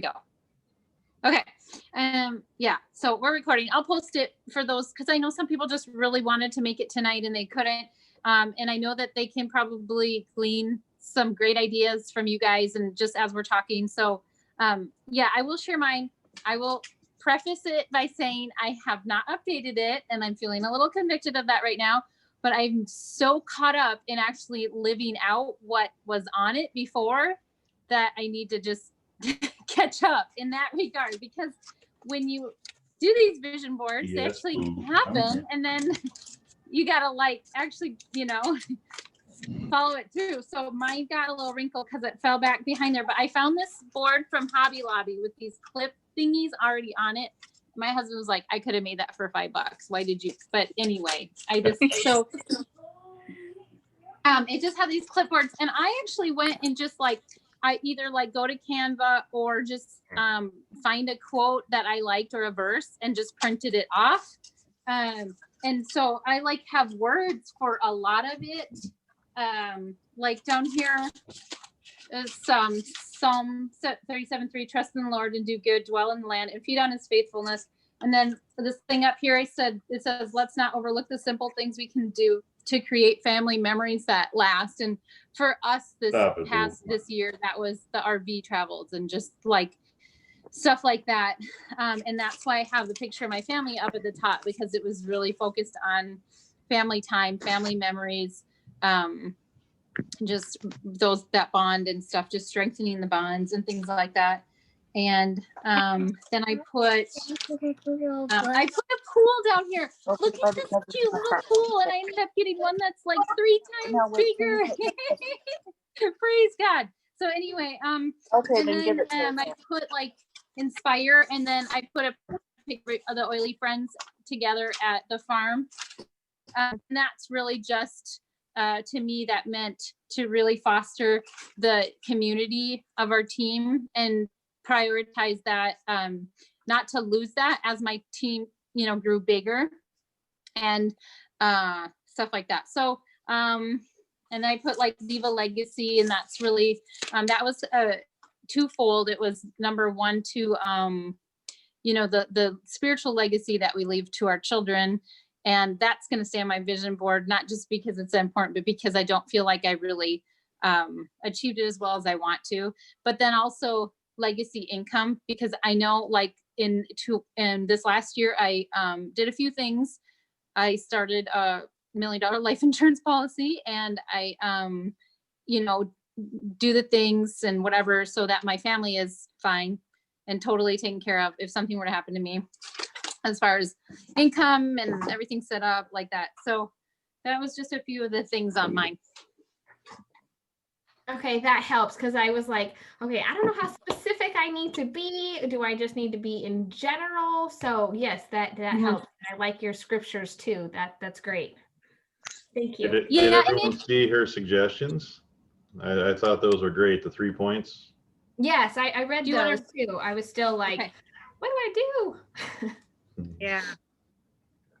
go. Okay. Yeah, so we're recording. I'll post it for those because I know some people just really wanted to make it tonight and they couldn't. And I know that they can probably glean some great ideas from you guys and just as we're talking. So yeah, I will share mine. I will preface it by saying I have not updated it and I'm feeling a little convicted of that right now, but I'm so caught up in actually living out what was on it before that I need to just catch up in that regard, because when you do these vision boards, they actually happen and then you gotta like actually, follow it through. So mine got a little wrinkle because it fell back behind there, but I found this board from Hobby Lobby with these clip thingies already on it. My husband was like, I could have made that for $5. Why did you? But anyway, I just, so it just had these clipboards and I actually went and just like, I either like go to Canva or just find a quote that I liked or a verse and just printed it off. And so I like have words for a lot of it. Like down here is Psalm 37:3, trust in the Lord and do good, dwell in the land and feed on his faithfulness. And then this thing up here, it says, let's not overlook the simple things we can do to create family memories that last. And for us this year, that was the RV travels and just like stuff like that. And that's why I have the picture of my family up at the top, because it was really focused on family time, family memories, just those, that bond and stuff, just strengthening the bonds and things like that. And then I put a pool down here. Look at this cute little pool, and I ended up getting one that's like 3 times bigger. Praise God. So anyway, and then I put like inspire, and then I put a picture of the Oily Friends together at the farm. And that's really just to me, that meant to really foster the community of our team and prioritize that, not to lose that as my team, grew bigger and stuff like that. So, and I put like leave a legacy, and that's really, that was twofold. It was number one to, the spiritual legacy that we leave to our children. And that's going to stay on my vision board, not just because it's important, but because I don't feel like I really achieved it as well as I want to. But then also legacy income, because I know like in this last year, I did a few things. I started a $1 million life insurance policy, and I, do the things and whatever so that my family is fine and totally taken care of if something were to happen to me, as far as income and everything set up like that. So that was just a few of the things on mine. Okay, that helps, because I was like, okay, I don't know how specific I need to be. Do I just need to be in general? So yes, that helps. I like your scriptures too. That's great. Thank you. Did everyone see her suggestions? I thought those were great. The 3 points. Yes, I read those too. I was still like, okay, what do I do? Yeah.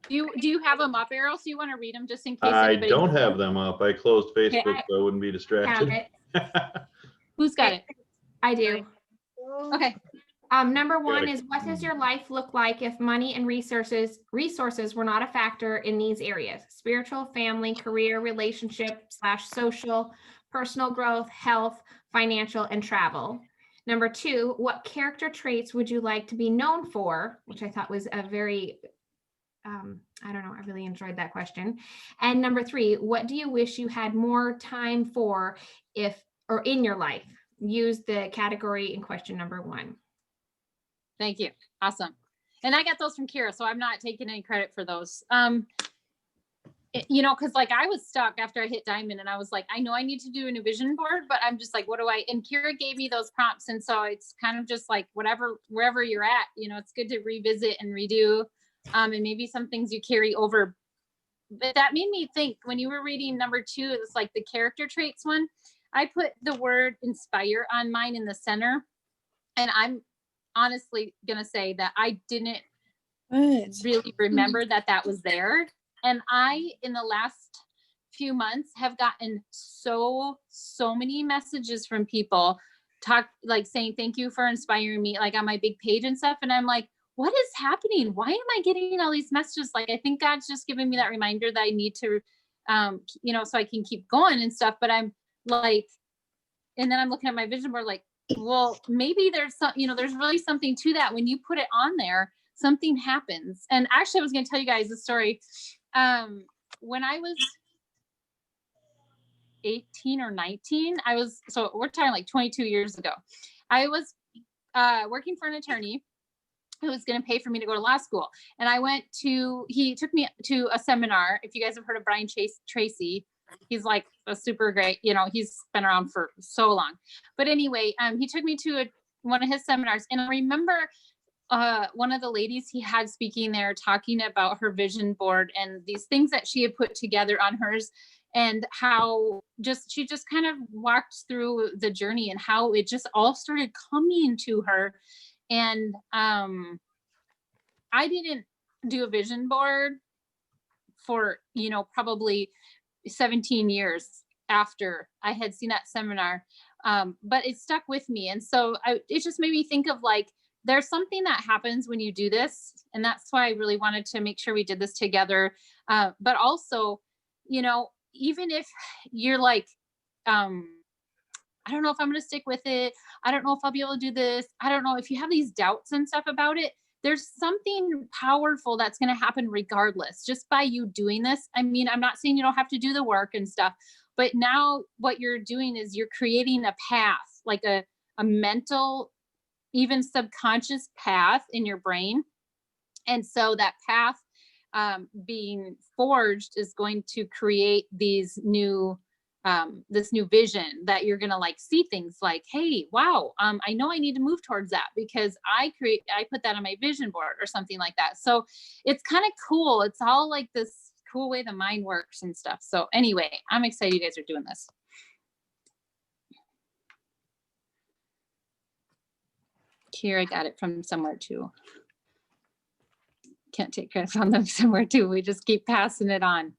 Do you have them up, Errol? So you want to read them just in case? I don't have them up. I closed Facebook so I wouldn't be distracted. Who's got it? I do. Okay. Number one is, what does your life look like if money and resources were not a factor in these areas? Spiritual, family, career, relationship / social, personal growth, health, financial, and travel. Number two, what character traits would you like to be known for? Which I thought was a very, I don't know, I really enjoyed that question. And number three, what do you wish you had more time for in your life? Use the category in question number 1. Thank you. Awesome. And I got those from Kira, so I'm not taking any credit for those. Because like I was stuck after I hit diamond, and I was like, I know I need to do a new vision board, but I'm just like, and Kira gave me those prompts. And so it's kind of just like wherever you're at, it's good to revisit and redo, and maybe some things you carry over. But that made me think, when you were reading number 2, it's like the character traits one. I put the word inspire on mine in the center. And I'm honestly going to say that I didn't really remember that was there. And I, in the last few months, have gotten so many messages from people like saying thank you for inspiring me, like on my big page and stuff. And I'm like, what is happening? Why am I getting all these messages? Like, I think God's just giving me that reminder that I need to, so I can keep going and stuff. But I'm like, and then I'm looking at my vision board, like, well, maybe there's some, there's really something to that. When you put it on there, something happens. And actually, I was going to tell you guys a story. When I was 18 or 19, so we're talking like 22 years ago. I was working for an attorney who was going to pay for me to go to law school. And he took me to a seminar. If you guys have heard of Brian Tracy, he's like a super great, he's been around for so long. But anyway, he took me to one of his seminars. And I remember one of the ladies he had speaking there talking about her vision board and these things that she had put together on hers, and how she just kind of walked through the journey and how it just all started coming to her. And I didn't do a vision board for, probably 17 years after I had seen that seminar. But it stuck with me. And so it just made me think of like, there's something that happens when you do this. And that's why I really wanted to make sure we did this together. But also, even if you're like, I don't know if I'm going to stick with it. I don't know if I'll be able to do this. I don't know if you have these doubts and stuff about it. There's something powerful that's going to happen regardless, just by you doing this. I mean, I'm not saying you don't have to do the work and stuff, but now what you're doing is you're creating a path, like a mental, even subconscious path in your brain. And so that path being forged is going to create these new this new vision that you're going to like see things like, hey, wow, I know I need to move towards that because I put that on my vision board or something like that. So it's kind of cool. It's all like this cool way the mind works and stuff. So anyway, I'm excited you guys are doing this. Here, I got it from somewhere too. Can't take credit from them somewhere too. We just keep passing it on.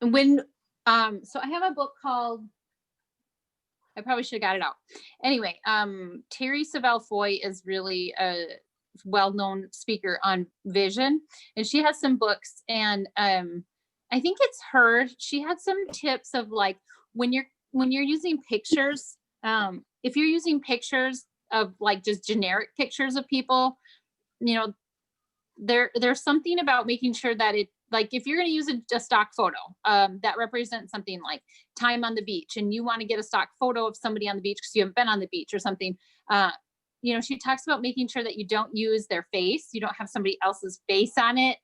When, so I have a book called, I probably should have got it out. Anyway, Terry Savelle Foy is really a well-known speaker on vision, and she has some books, and I think it's her. She had some tips of like, when you're using pictures, if you're using pictures of like just generic pictures of people, there's something about making sure that it, like if you're going to use a stock photo that represents something like time on the beach, and you want to get a stock photo of somebody on the beach because you haven't been on the beach or something, she talks about making sure that you don't use their face, you don't have somebody else's face on it,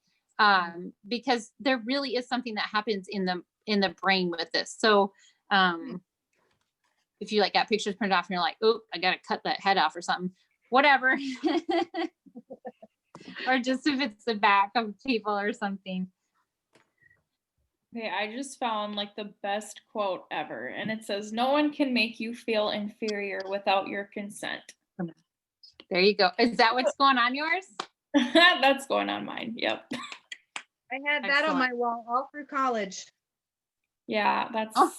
because there really is something that happens in the brain with this. So if you like got pictures printed off and you're like, oh, I got to cut that head off or something, whatever. Or just if it's the back of people or something. Okay, I just found like the best quote ever, and it says, "No one can make you feel inferior without your consent." There you go. Is that what's going on yours? That's going on mine. Yep. I had that on my wall all through college. Yeah, that's Oh.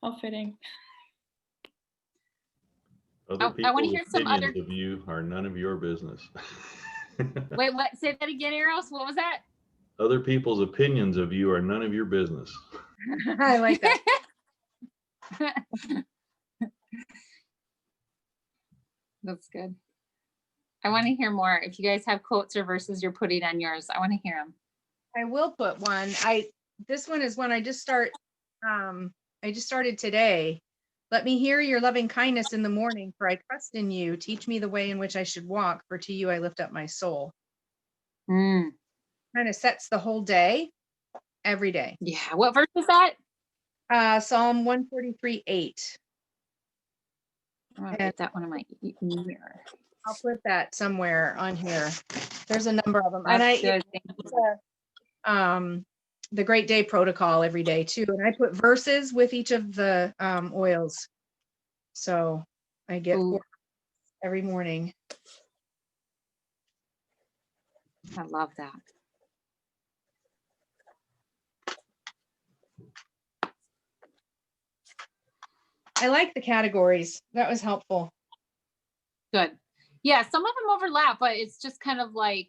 How fitting. Other I wanna people's hear some opinions other- of you are none of your business. Wait, what? Say that again, Eros. What was that? Other people's opinions of you are none of your business. I like that. That's good. I want to hear more. If you guys have quotes or verses you're putting on yours, I want to hear them. I will put one. This one is one I just started today. Let me hear your loving kindness in the morning, for I trust in you. Teach me the way in which I should walk, for to you I lift up my soul. Kind of sets the whole day, every day. Yeah. What verse is that? Psalm 143:8. I'm gonna get that one in my ear. I'll put that somewhere on here. There's a number of them. That's And good. Thank you. the Great Day Protocol every day too. And I put verses with each of the oils. So I get Ooh. every morning. I love that. I like the categories. That was helpful. Good. Yeah, some of them overlap, but it's just kind of like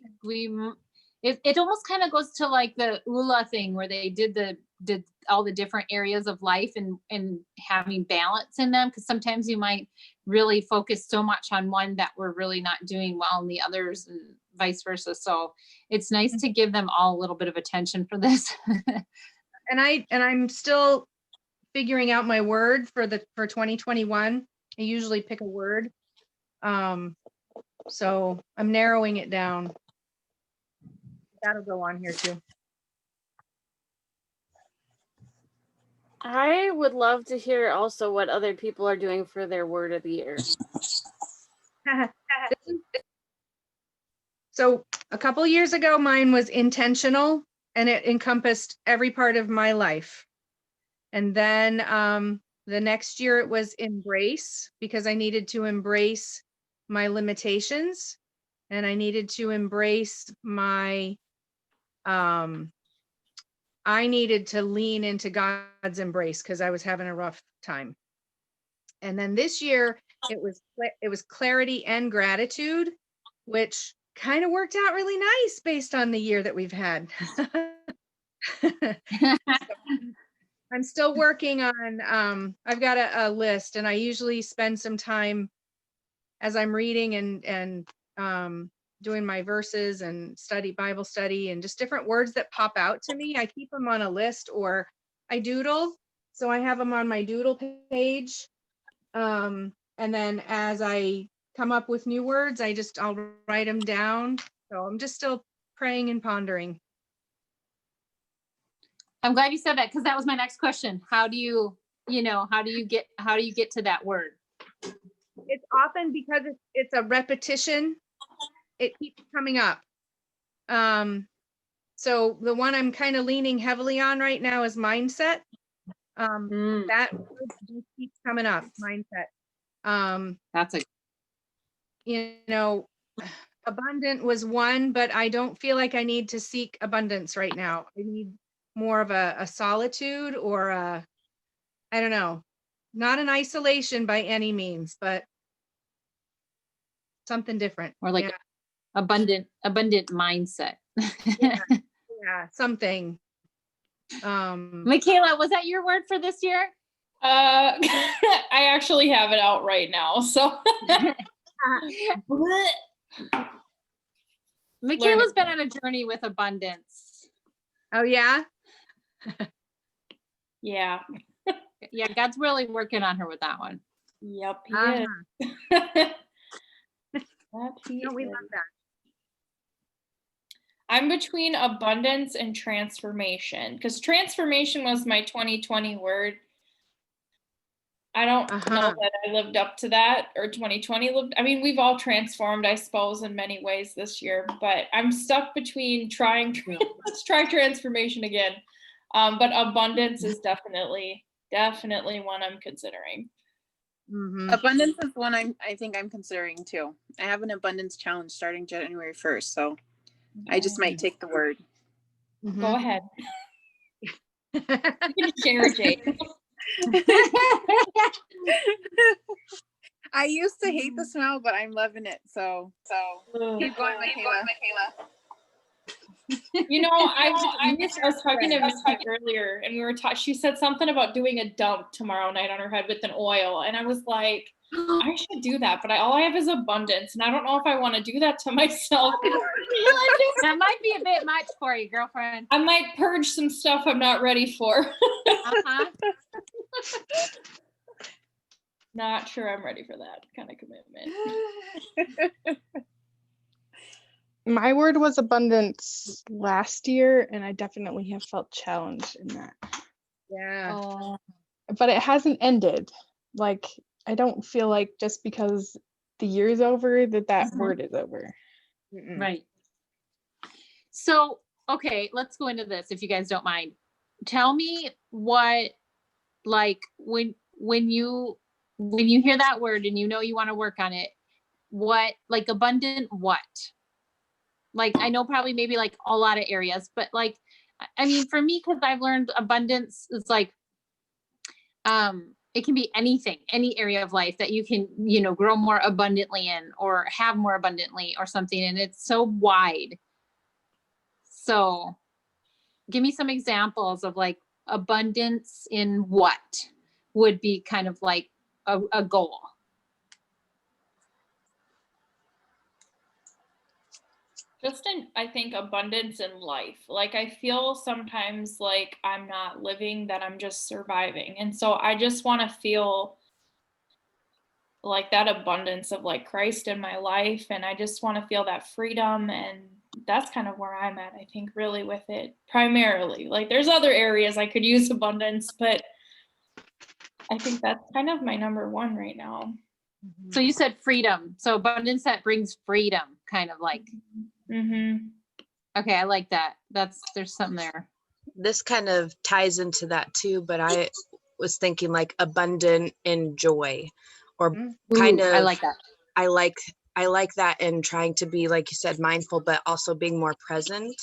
it almost kind of goes to like the ULA thing where they did all the different areas of life and having balance in them, because sometimes you might really focus so much on one that we're really not doing well in the others and vice versa. So it's nice to give them all a little bit of attention for this. And I'm still figuring out my word for 2021. I usually pick a word. So I'm narrowing it down. That'll go on here too. I would love to hear also what other people are doing for their word of the year. So a couple years ago, mine was intentional, and it encompassed every part of my life. And then the next year it was embrace, because I needed to embrace my limitations, and I needed to embrace my, I needed to lean into God's embrace because I was having a rough time. And then this year it was clarity and gratitude, which kind of worked out really nice based on the year that we've had. I'm still working on, I've got a list, and I usually spend some time as I'm reading and doing my verses and Bible study, and just different words that pop out to me. I keep them on a list, or I doodle. So I have them on my doodle page. And then as I come up with new words, I'll write them down. So I'm just still praying and pondering. I'm glad you said that, because that was my next question. How do you get to that word? It's often because it's a repetition. It keeps coming up. So the one I'm kind of leaning heavily on right now is mindset. That word just keeps coming up, mindset. That's Abundant was one, but I don't feel like I need to seek abundance right now. I need more of a solitude, or I don't know, not an isolation by any means, but something different. or like abundant mindset. Yeah, something. Michaela, was that your word for this year? I actually have it out right now. So Michaela's been on a journey with abundance. Oh yeah. yeah. Yeah, God's really working on her with that one. Yep. He Uh-huh. is. Don't we love that? I'm between abundance and transformation, because transformation was my 2020 word. I don't know that I lived up to that, or 2020 lived. I mean, we've all transformed, I suppose, in many ways this year, but I'm stuck between let's try transformation again. But abundance is definitely one I'm considering. Mm-hmm. Abundance is one I think I'm considering too. I have an abundance challenge starting January 1st, so I just might take the word. Mm-hmm. Go ahead. You can share, Jade. I used to hate the smell, but I'm loving it. So keep going, Michaela. I was talking to Missy earlier, and we were talking. She said something about doing a dump tomorrow night on her head with an oil, and I was like, I should do that, but all I have is abundance, and I don't know if I want to do that to myself. That might be a bit much for you, girlfriend. I might purge some stuff I'm not ready for. Not sure I'm ready for that kind of commitment. My word was abundance last year, and I definitely have felt challenged in that. Yeah. But it hasn't ended. Like, I don't feel like just because the year's over that word is over. Mm-mm. Right. So, okay, let's go into this if you guys don't mind. Tell me what, like, when you hear that word and you know you want to work on it, what, like, abundant what? Like, I know probably maybe like a lot of areas, but like, I mean, for me, because I've learned abundance is like, it can be anything, any area of life that you can, you know, grow more abundantly in or have more abundantly or something. And it's so wide. So give me some examples of like abundance in what would be kind of like a goal. Just in, I think, abundance in life. Like, I feel sometimes like I'm not living, that I'm just surviving. And so I just want to feel like that abundance of like Christ in my life. And I just want to feel that freedom. And that's kind of where I'm at, I think, really with it primarily. Like, there's other areas I could use abundance, but I think that's kind of my number one right now. So you said freedom. So abundance that brings freedom, kind of like. Mm-hmm. Okay, I like that. There's something there. This kind of ties into that too, but I was thinking like abundant in joy, or kind of. I like that. I like that in trying to be, like you said, mindful, but also being more present.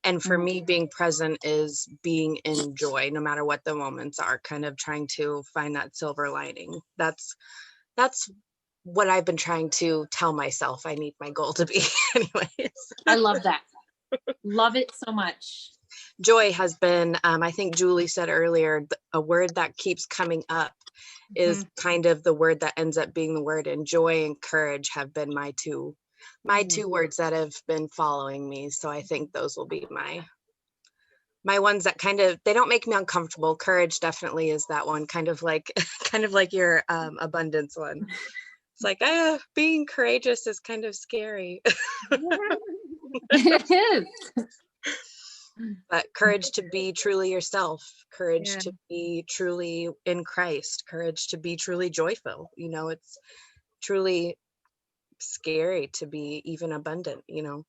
And for me, being present is being in joy, no matter what the moments are, kind of trying to find that silver lining. That's what I've been trying to tell myself I need my goal to be. Anyways. I love that. Love it so much. Joy has been, I think Julie said earlier, a word that keeps coming up is kind of the word that ends up being the word, and joy and courage have been my two words that have been following me. So I think those will be my ones that kind of, they don't make me uncomfortable. Courage definitely is that one, kind of like your abundance one. It's like, being courageous is kind of scary. It is. But courage to be truly yourself, courage to be truly in Christ, courage to be truly joyful. You know, it's truly scary to be even abundant, you know,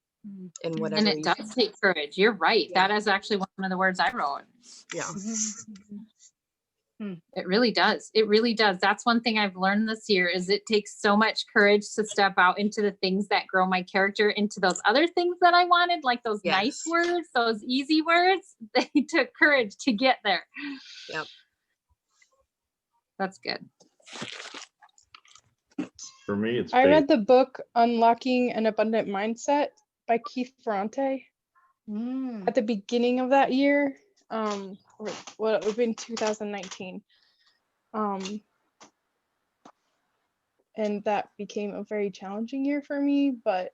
in whatever. And it does take courage. You're right. Yeah. That is actually one of the words I wrote. Yeah. It really does. It really does. That's one thing I've learned this year is it takes so much courage to step out into the things that grow my character, into those other things that I wanted, like those nice words, those easy words. They took courage to get there. Yep. That's good. For me, it's I faith. read the book Unlocking an Abundant Mindset by Keith Ferrante at the beginning of that year. It would have been 2019. And that became a very challenging year for me, but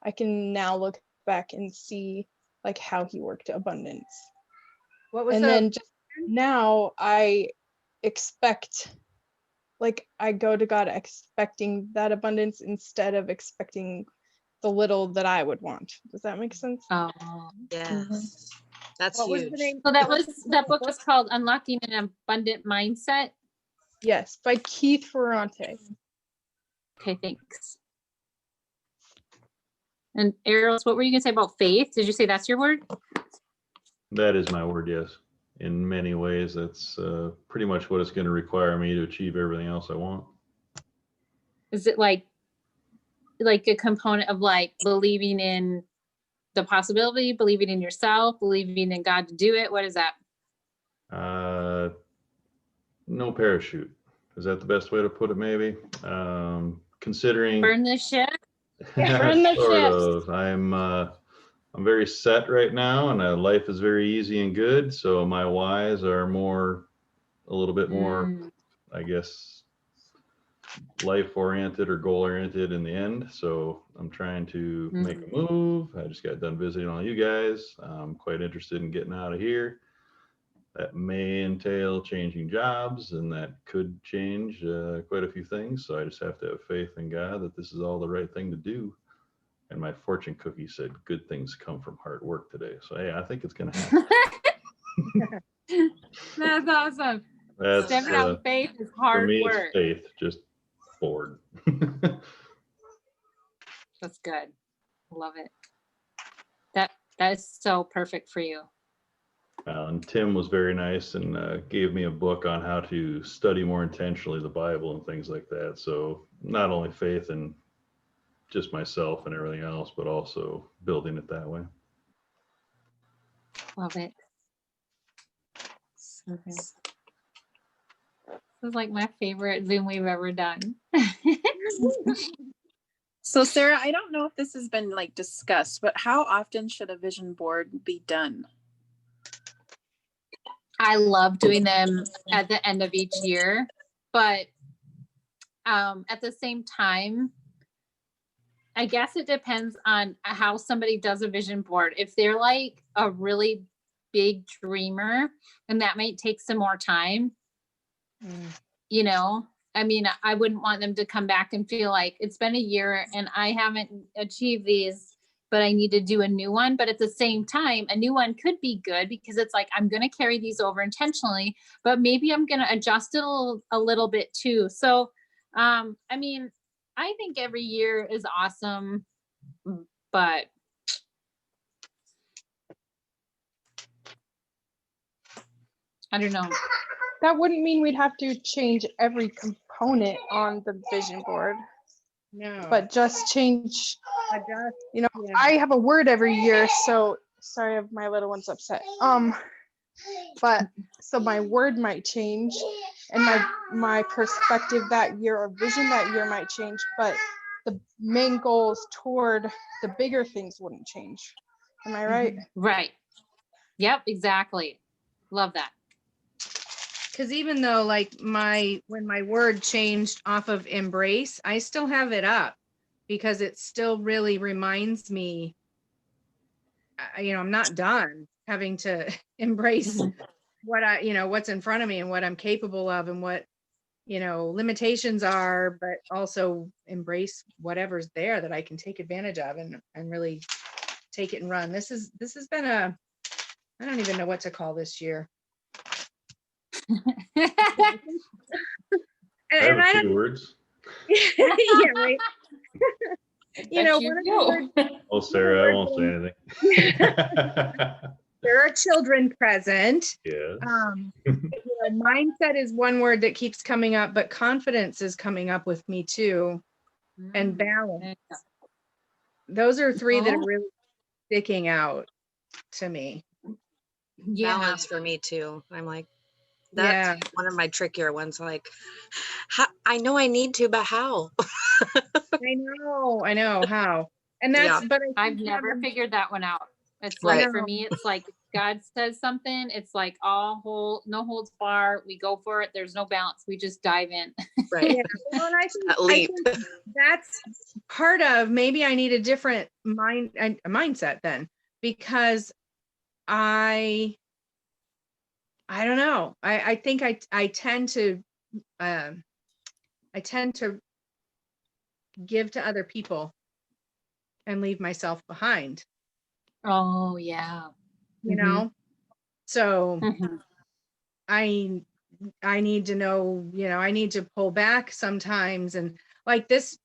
I can now look back and see like how he worked abundance. What was then just now I expect, like I go to God expecting that abundance instead of expecting the little that I would want. Does that make sense? Oh, yes. That's what huge. was the name? So that book was called Unlocking an Abundant Mindset. Yes, by Keith Ferrante. Okay, thanks. And Eros, what were you gonna say about faith? Did you say that's your word? That is my word, yes. In many ways, that's pretty much what it's going to require me to achieve everything else I want. Is it like a component of like believing in the possibility, believing in yourself, believing in God to do it? What is that? No parachute. Is that the best way to put it? Maybe. Considering Burn the ship. Burn the sort ships. of. I'm very set right now, and life is very easy and good. So my whys are a little bit more, I guess, life oriented or goal oriented in the end. So I'm trying to make a move. I just got done visiting all you guys. I'm quite interested in getting out of here. That may entail changing jobs, and that could change quite a few things. So I just have to have faith in God that this is all the right thing to do. And my fortune cookie said, good things come from hard work today. So, hey, I think it's going to happen. That's awesome. That's, Stepping out faith is hard for me, work. it's faith, just bored. That's good. Love it. That is so perfect for you. And Tim was very nice and gave me a book on how to study more intentionally the Bible and things like that. So not only faith and just myself and everything else, but also building it that way. Love it. So good. This is like my favorite Zoom we've ever done. So Sarah, I don't know if this has been like discussed, but how often should a vision board be done? I love doing them at the end of each year, but at the same time, I guess it depends on how somebody does a vision board. If they're like a really big dreamer, and that might take some more time, you know, I mean, I wouldn't want them to come back and feel like it's been a year and I haven't achieved these, but I need to do a new one. But at the same time, a new one could be good because it's like, I'm going to carry these over intentionally, but maybe I'm going to adjust it a little bit too. So, I mean, I think every year is awesome, but I don't know. That wouldn't mean we'd have to change every component on the vision board, No. but just change, Adjust, you know, yeah. I have a word every year, so sorry if my little one's upset. But so my word might change and my perspective that year or vision that year might change, but the main goals toward the bigger things wouldn't change. Am I right? Right. Yep, exactly. Love that. Because even though like when my word changed off of embrace, I still have it up because it still really reminds me, you know, I'm not done having to embrace what what's in front of me and what I'm capable of and what, you know, limitations are, but also embrace whatever's there that I can take advantage of and really take it and run. This has been I don't even know what to call this year. I have a few words. Yeah, right. You know, Bet one of do. the words, Oh, Sarah, I won't say anything. there are children present. Yes. You know, mindset is one word that keeps coming up, but confidence is coming up with me too, and balance. Those are three that are really sticking out to me. Yeah. Balance for me too. I'm like, Yeah. that's one of my trickier ones. Like, I know I need to, but how? I know how. And that's, Yeah. but I've never figured that one out. It's Right. like, for me, it's like, if God says something, it's like no holds bar. We go for it. There's no balance. We just dive in. Right. Yeah. Well, and That leap. I think that's part of, maybe I need a different mindset then, because I don't know. I think I tend to give to other people and leave myself behind, Oh, yeah. you Mhm. know? So Mhm. I need to know, you know, I need to pull back sometimes. And like this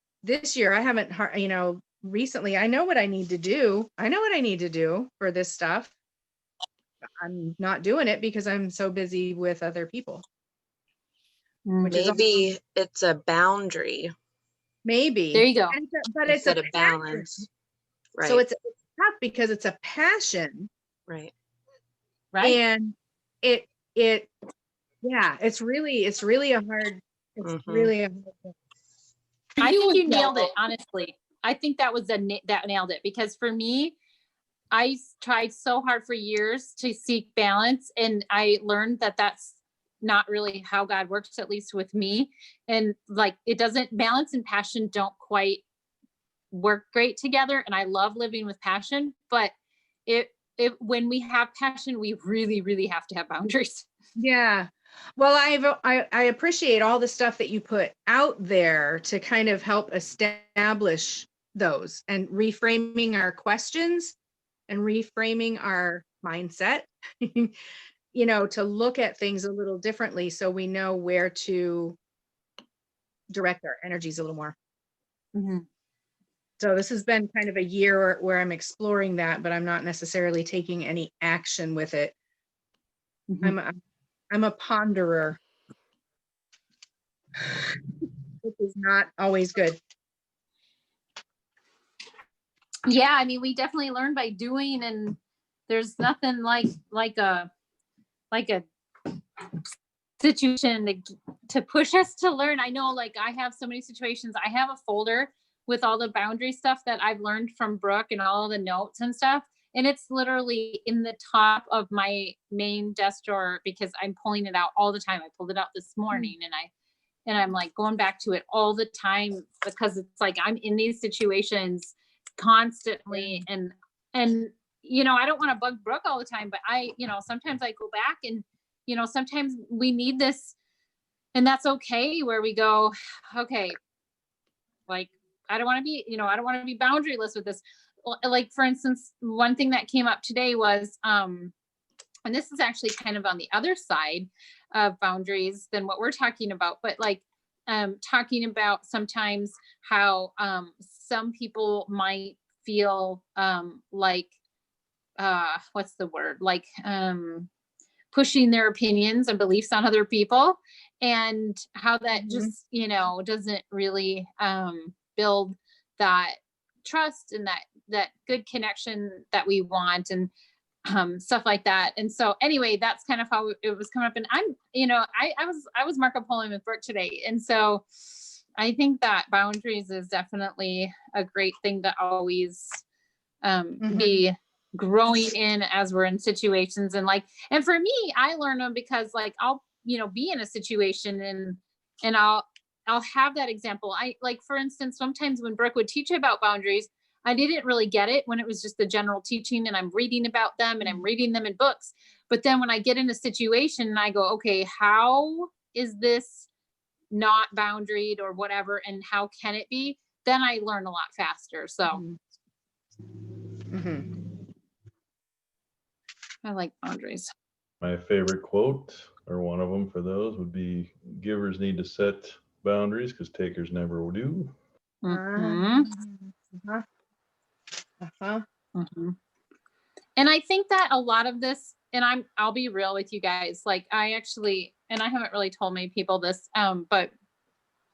year, I haven't, you know, recently, I know what I need to do. I know what I need to do for this stuff. I'm not doing it because I'm so busy with other people. Which is Maybe it's a boundary maybe. There you go. But it's a instead of balance. Right. So it's tough because it's a passion. right. Right. And yeah, it's really a hard, Mhm. really a hard thing. I You think would you nailed know. it, honestly. I think that was that nailed it, because for me, I tried so hard for years to seek balance, and I learned that that's not really how God works, at least with me. And like, it doesn't, balance and passion don't quite work great together. And I love living with passion, but when we have passion, we really, really have to have boundaries. Yeah. Well, I appreciate all the stuff that you put out there to kind of help establish those and reframing our questions and reframing our mindset, you know, to look at things a little differently so we know where to direct our energies a little more. Mhm. So this has been kind of a year where I'm exploring that, but I'm not necessarily taking any action with it. Mhm. I'm a ponderer, which is not always good. yeah, I mean, we definitely learn by doing, and there's nothing like a situation to push us to learn. I know, like, I have so many situations. I have a folder with all the boundary stuff that I've learned from Brooke and all the notes and stuff. And it's literally in the top of my main desk drawer because I'm pulling it out all the time. I pulled it out this morning and I'm like going back to it all the time because it's like I'm in these situations constantly. And you know, I don't want to bug Brooke all the time, but you know, sometimes I go back and, you know, sometimes we need this, and that's okay, where we go, okay, like, I don't want to be, you know, I don't want to be boundaryless with this. Like, for instance, one thing that came up today was, and this is actually kind of on the other side of boundaries than what we're talking about, but like, talking about sometimes how, some people might feel, like, what's the word? Like, pushing their opinions and beliefs on other people, and how that just, you know, doesn't really, build that trust and that good connection that we want, and stuff like that. And so anyway, that's kind of how it was coming up. And I'm, you know, I was Marco Poloing with Brooke today. And so I think that boundaries is definitely a great thing to always be growing in as we're in situations. And like, and for me, I learn them because like, I'll, you know, be in a situation and I'll have that example. I like, for instance, sometimes when Brooke would teach about boundaries, I didn't really get it when it was just the general teaching and I'm reading about them and I'm reading them in books. But then when I get in a situation and I go, okay, how is this not boundaried or whatever, and how can it be? Then I learn a lot faster. So I like boundaries. My favorite quote, or one of them for those, would be, givers need to set boundaries because takers never do. And I think that a lot of this, and I'll be real with you guys, like I actually, and I haven't really told many people this, but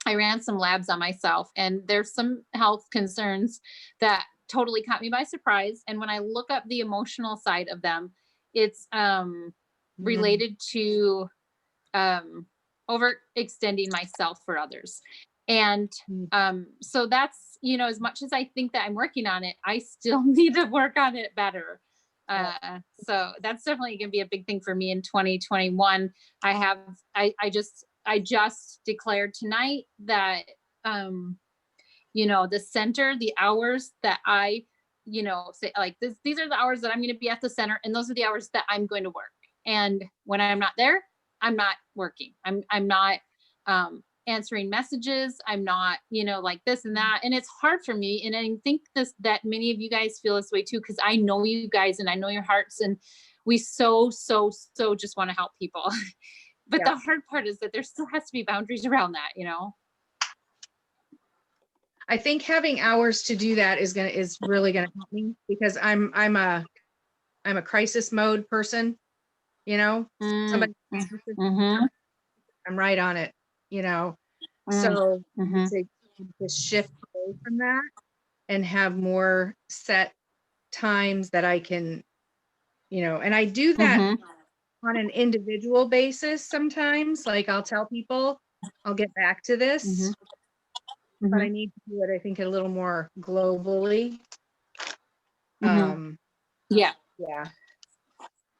I ran some labs on myself, and there's some health concerns that totally caught me by surprise. And when I look up the emotional side of them, it's related to overextending myself for others. And so that's, you know, as much as I think that I'm working on it, I still need to work on it better. So that's definitely going to be a big thing for me in 2021. I just declared tonight that, you know, the center, the hours that I, you know, say like this, these are the hours that I'm going to be at the center, and those are the hours that I'm going to work. And when I'm not there, I'm not working. I'm not, answering messages. I'm not, you know, like this and that. And it's hard for me. And I think that many of you guys feel this way too, because I know you guys and I know your hearts, and we so just want to help people. But the hard part is that there still has to be boundaries around that, you know? I think having hours to do that is really gonna help me, because I'm a crisis mode person, you know. Somebody, I'm right on it, you know. So to shift away from that and have more set times that I can, you know, and I do that on an individual basis sometimes. Like I'll tell people I'll get back to this, but I need to do it, I think, a little more globally.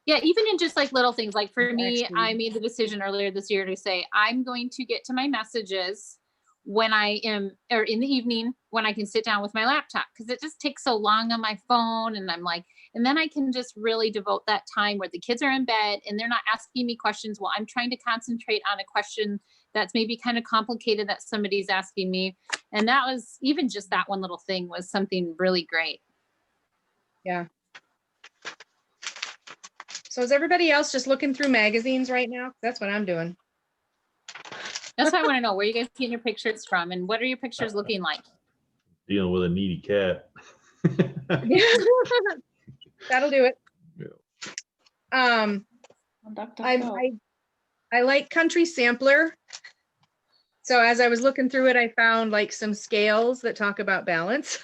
Yeah, even in just like little things, like for me, I made the decision earlier this year to say, I'm going to get to my messages when I am, or in the evening when I can sit down with my laptop, because it just takes so long on my phone. And I'm like, and then I can just really devote that time where the kids are in bed and they're not asking me questions while I'm trying to concentrate on a question that's maybe kind of complicated that somebody's asking me. And that was, even just that one little thing was something really great. Yeah. So is everybody else just looking through magazines right now? That's what I'm doing. That's what I want to know. Where you guys getting your pictures from, and what are your pictures looking like? Dealing with a needy cat. That'll do it. Yeah. I like Country Sampler. So as I was looking through it, I found like some scales that talk about balance.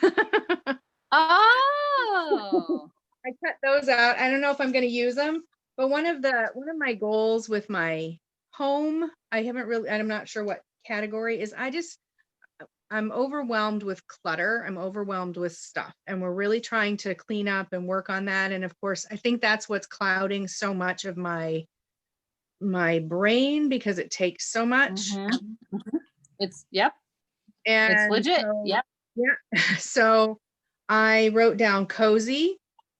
Oh, I cut those out. I don't know if I'm going to use them, but one of my goals with my home, I'm not sure what category is. I'm overwhelmed with clutter. I'm overwhelmed with stuff, and we're really trying to clean up and work on that. And of course, I think that's what's clouding so much of my brain, because it takes so much. mhm. It's, yep, And it's legit. so- Yep. Yeah. So I wrote down cozy,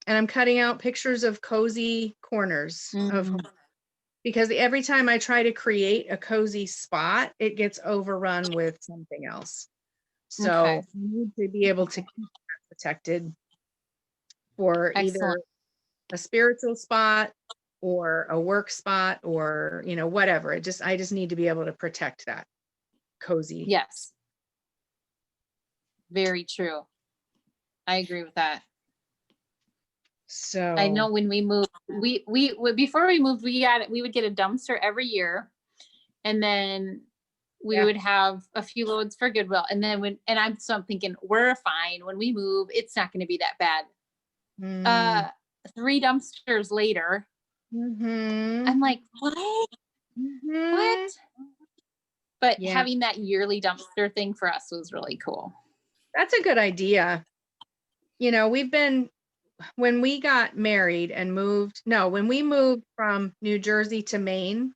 and I'm cutting out pictures of cozy corners of Mhm. because every time I try to create a cozy spot, it gets overrun with something else. So Okay. I need to be able to keep that protected for either Excellent. a spiritual spot or a work spot, or, whatever. I just need to be able to protect that cozy. Yes. Very true. I agree with that. So I know when we moved, we before we moved, we would get a dumpster every year, and then we Yeah. would have a few loads for Goodwill, and then I'm thinking we're fine when we move. It's not going to be that bad. 3 dumpsters later, Mhm. I'm like, what? Mhm. What? But Yeah. having that yearly dumpster thing for us was really cool. That's a good idea. When we got married and when we moved from New Jersey to Maine,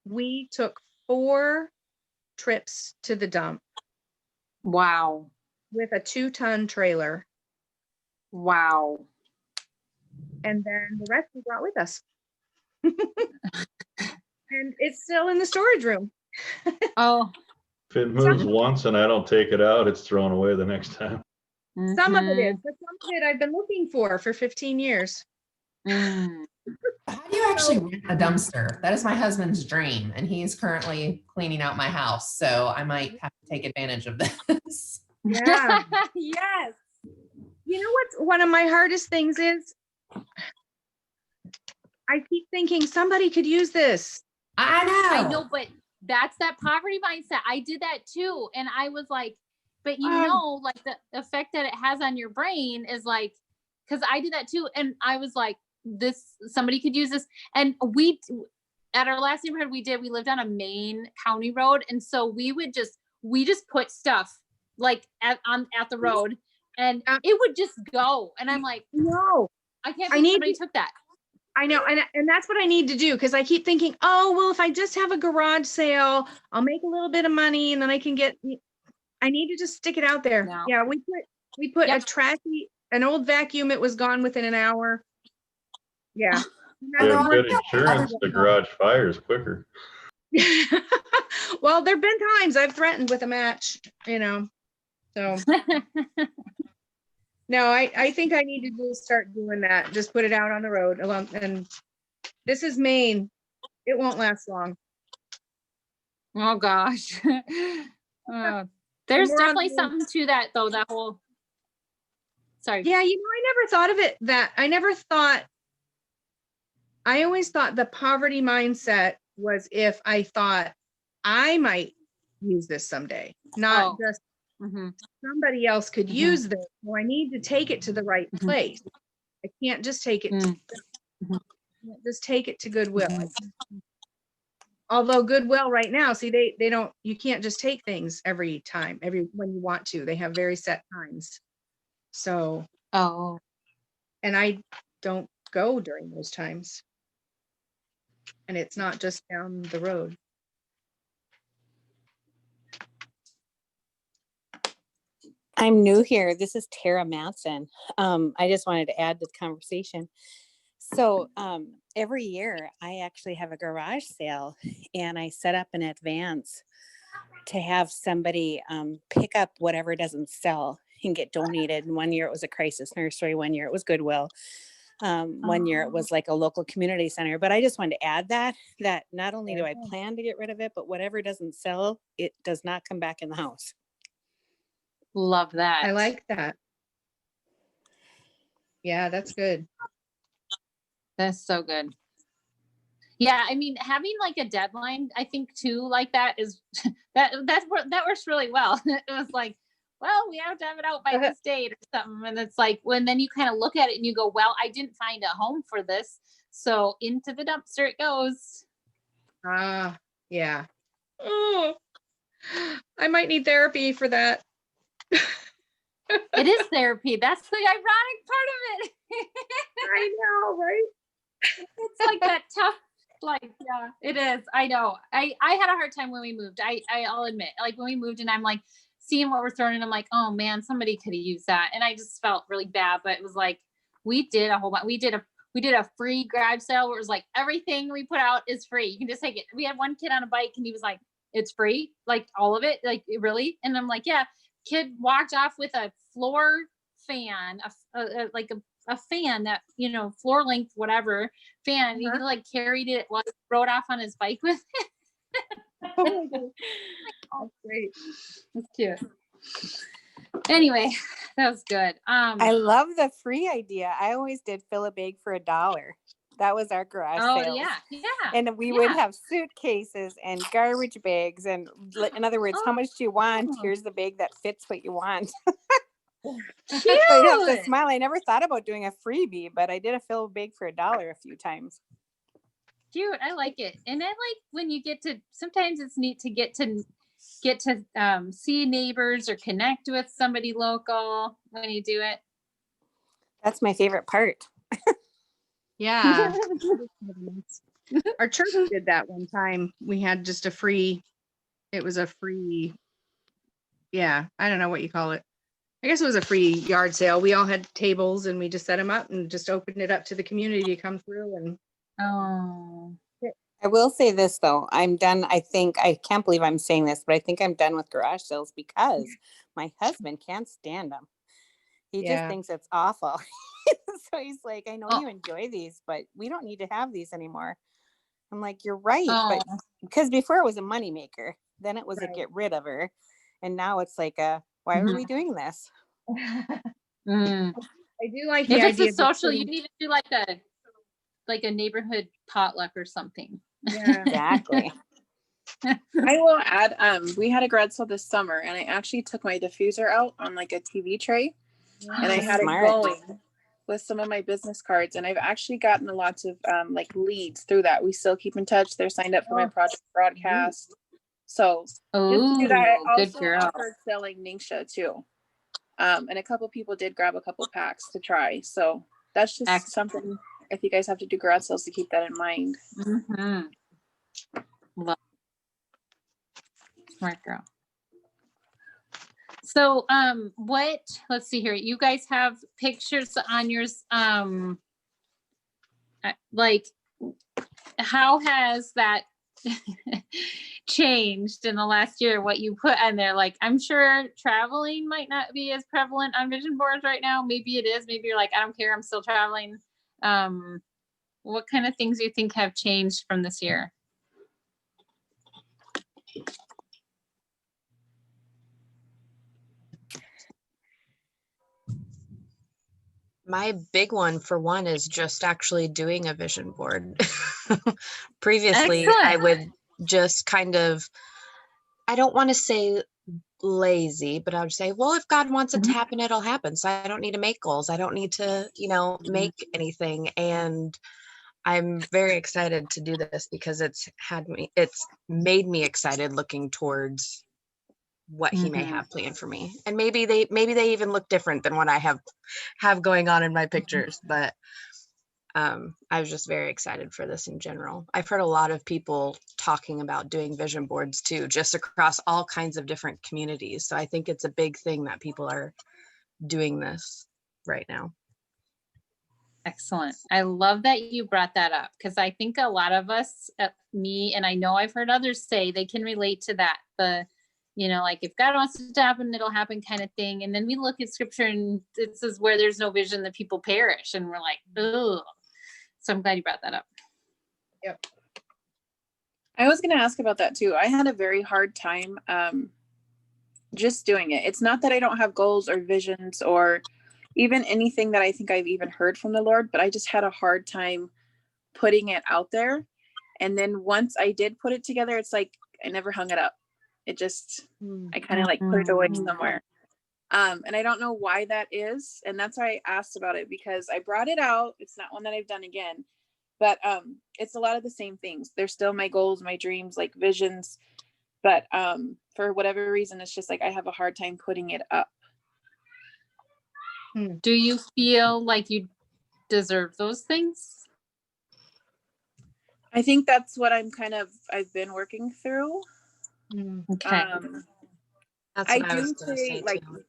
we took 4 trips to the dump Wow. with a 2-ton trailer, Wow. and then the rest we brought with us. And it's still in the storage room. Oh. If it moves once and I don't take it out, it's thrown away the next time. Some of it Mhm. is, but some of it I've been looking for 15 years. Mm. How do you actually rent a dumpster? That is my husband's dream, and he's currently cleaning out my house. So I might have to take advantage of this. Yeah. Yes. You know what's one of my hardest things is? I keep thinking somebody could use this. I I know, but that's that poverty mindset. I did that too. And I was like, but like the effect that it has on your brain is like, because I did that too. And I was like, somebody could use this. And at our last neighborhood we lived on a main county road. And so we just put stuff like at the road, and it would just go. And I'm like, no, I can't believe somebody took that. I know. And that's what I need to do. Because I keep thinking, oh, well, if I just have a garage sale, I'll make a little bit of money, and then I need to just stick it out there. No. Yeah. We put Yep. an old vacuum. It was gone within an hour. Yeah. You have good insurance, the garage fire is quicker. Well, there've been times I've threatened with a match, so. No, I think I need to just start doing that. Just put it out on the road along. And this is Maine. It won't last long. Oh gosh. There's We're on definitely the- something to that though. That whole. Sorry. Yeah, I never thought of it I always thought the poverty mindset was if I thought I might use this someday, not just Mhm. somebody else could Mhm. use this. So I need to take it to the right Mhm. place. I can't just take it. Mhm. Just take it to Goodwill. Although Goodwill right now, see, they don't. You can't just take things every time, when you want to. They have very set times. So. Oh. And I don't go during those times. And it's not just down the road. I'm new here. This is Tara Matson. I just wanted to add to the conversation. So every year I actually have a garage sale, and I set up in advance to have somebody pick up whatever doesn't sell and get donated. And one year it was a crisis nursery. One year it was Goodwill. One year it was like a local community center. But I just wanted to add that not only do I plan to get rid of it, but whatever doesn't sell, it does not come back in the house. Love that. I like that. Yeah, that's good. That's so good. Yeah, I mean, having like a deadline, I think too, like that is that works really well. It was like, well, we have to have it out by this date or something. And it's like, when then you kind of look at it and you go, well, I didn't find a home for this. So into the dumpster it goes. Yeah. Oh, I might need therapy for that. It is therapy. That's the ironic part of it. I know, right? It's like that tough, like, yeah, it is. I know. I had a hard time when we moved. I'll admit, like when we moved and I'm like seeing what we're throwing and I'm like, oh man, somebody could have used that. And I just felt really bad, but it was like, we did a whole bunch. We did a free garage sale where it was like, everything we put out is free. You can just take it. We had one kid on a bike and he was like, it's free. Like all of it. Like really? And I'm like, yeah. Kid walked off with a floor fan, like a fan that, you know, floor length, whatever fan. He like carried it while he rode off on his bike with it. Oh my God. That's great. That's cute. Anyway, that was good. I love the free idea. I always did fill a bag for $1. That was our garage sale. Oh yeah. And we would have suitcases and garbage bags. And in other words, how much do you want? Here's the bag that fits what you want. Cute. I have to smile. I never thought about doing a freebie, but I did a fill bag for $1 a few times. Cute. I like it. And I like when you get to, sometimes it's neat to get to see neighbors or connect with somebody local when you do it. That's my favorite part. Yeah. Our church did that one time. We had just it was a free, yeah, I don't know what you call it. I guess it was a free yard sale. We all had tables and we just set them up and just opened it up to the community to come through. And I will say this though, I'm done. I can't believe I'm saying this, but I think I'm done with garage sales because my husband can't stand them. He just thinks it's awful. So he's like, I know you enjoy these, but we don't need to have these anymore. I'm like, you're right. But because before it was a moneymaker, then it was a get rid of her. And now it's like, why are we doing this? I do like the if idea it's a social, you need to do like a neighborhood potluck or something. Yeah. Exactly. I will add, we had a garage sale this summer and I actually took my diffuser out on like a TV tray and I had Smart. it going with some of my business cards. And I've actually gotten lots of like leads through that. We still keep in touch. They're signed up for my project broadcast. So just to do that, I good also girl. offered selling Ningxia too. And a couple people did grab a couple packs to try. So that's just something, if you guys have to do garage sales, to keep that in mind. Love. Smart girl. So let's see here. You guys have pictures on yours. Like how has that changed in the last year, what you put on there? Like, I'm sure traveling might not be as prevalent on vision boards right now. Maybe it is. Maybe you're like, I don't care, I'm still traveling. What kind of things do you think have changed from this year? My big one, for one, is just actually doing a vision board. Previously, Excellent. I would just kind of, I don't want to say lazy, but I would say, well, if God wants it to happen, it'll happen. So I don't need to make goals. I don't need to, make anything. And I'm very excited to do this because it's made me excited looking towards what he may have planned for me. And maybe they even look different than what I have going on in my pictures, but I was just very excited for this in general. I've heard a lot of people talking about doing vision boards too, just across all kinds of different communities. So I think it's a big thing that people are doing this right now. Excellent. I love that you brought that up because I think a lot of us, me, and I know I've heard others say they can relate to that. Like if God wants it to happen, it'll happen kind of thing. And then we look at scripture and it says where there's no vision, the people perish. And we're like, ugh. So I'm glad you brought that up. Yep. I was going to ask about that too. I had a very hard time just doing it. It's not that I don't have goals or visions or even anything that I think I've even heard from the Lord, but I just had a hard time putting it out there. And then once I did put it together, it's like I never hung it up. It just, I kind of like put it away somewhere. And I don't know why that is. And that's why I asked about it, because I brought it out. It's not one that I've done again, but it's a lot of the same things. They're still my goals, my dreams, like visions. But for whatever reason, it's just like I have a hard time putting it up. Do you feel like you deserve those things? I think that's what I've been working through. Okay. That's I what I was do gonna say, say like, too.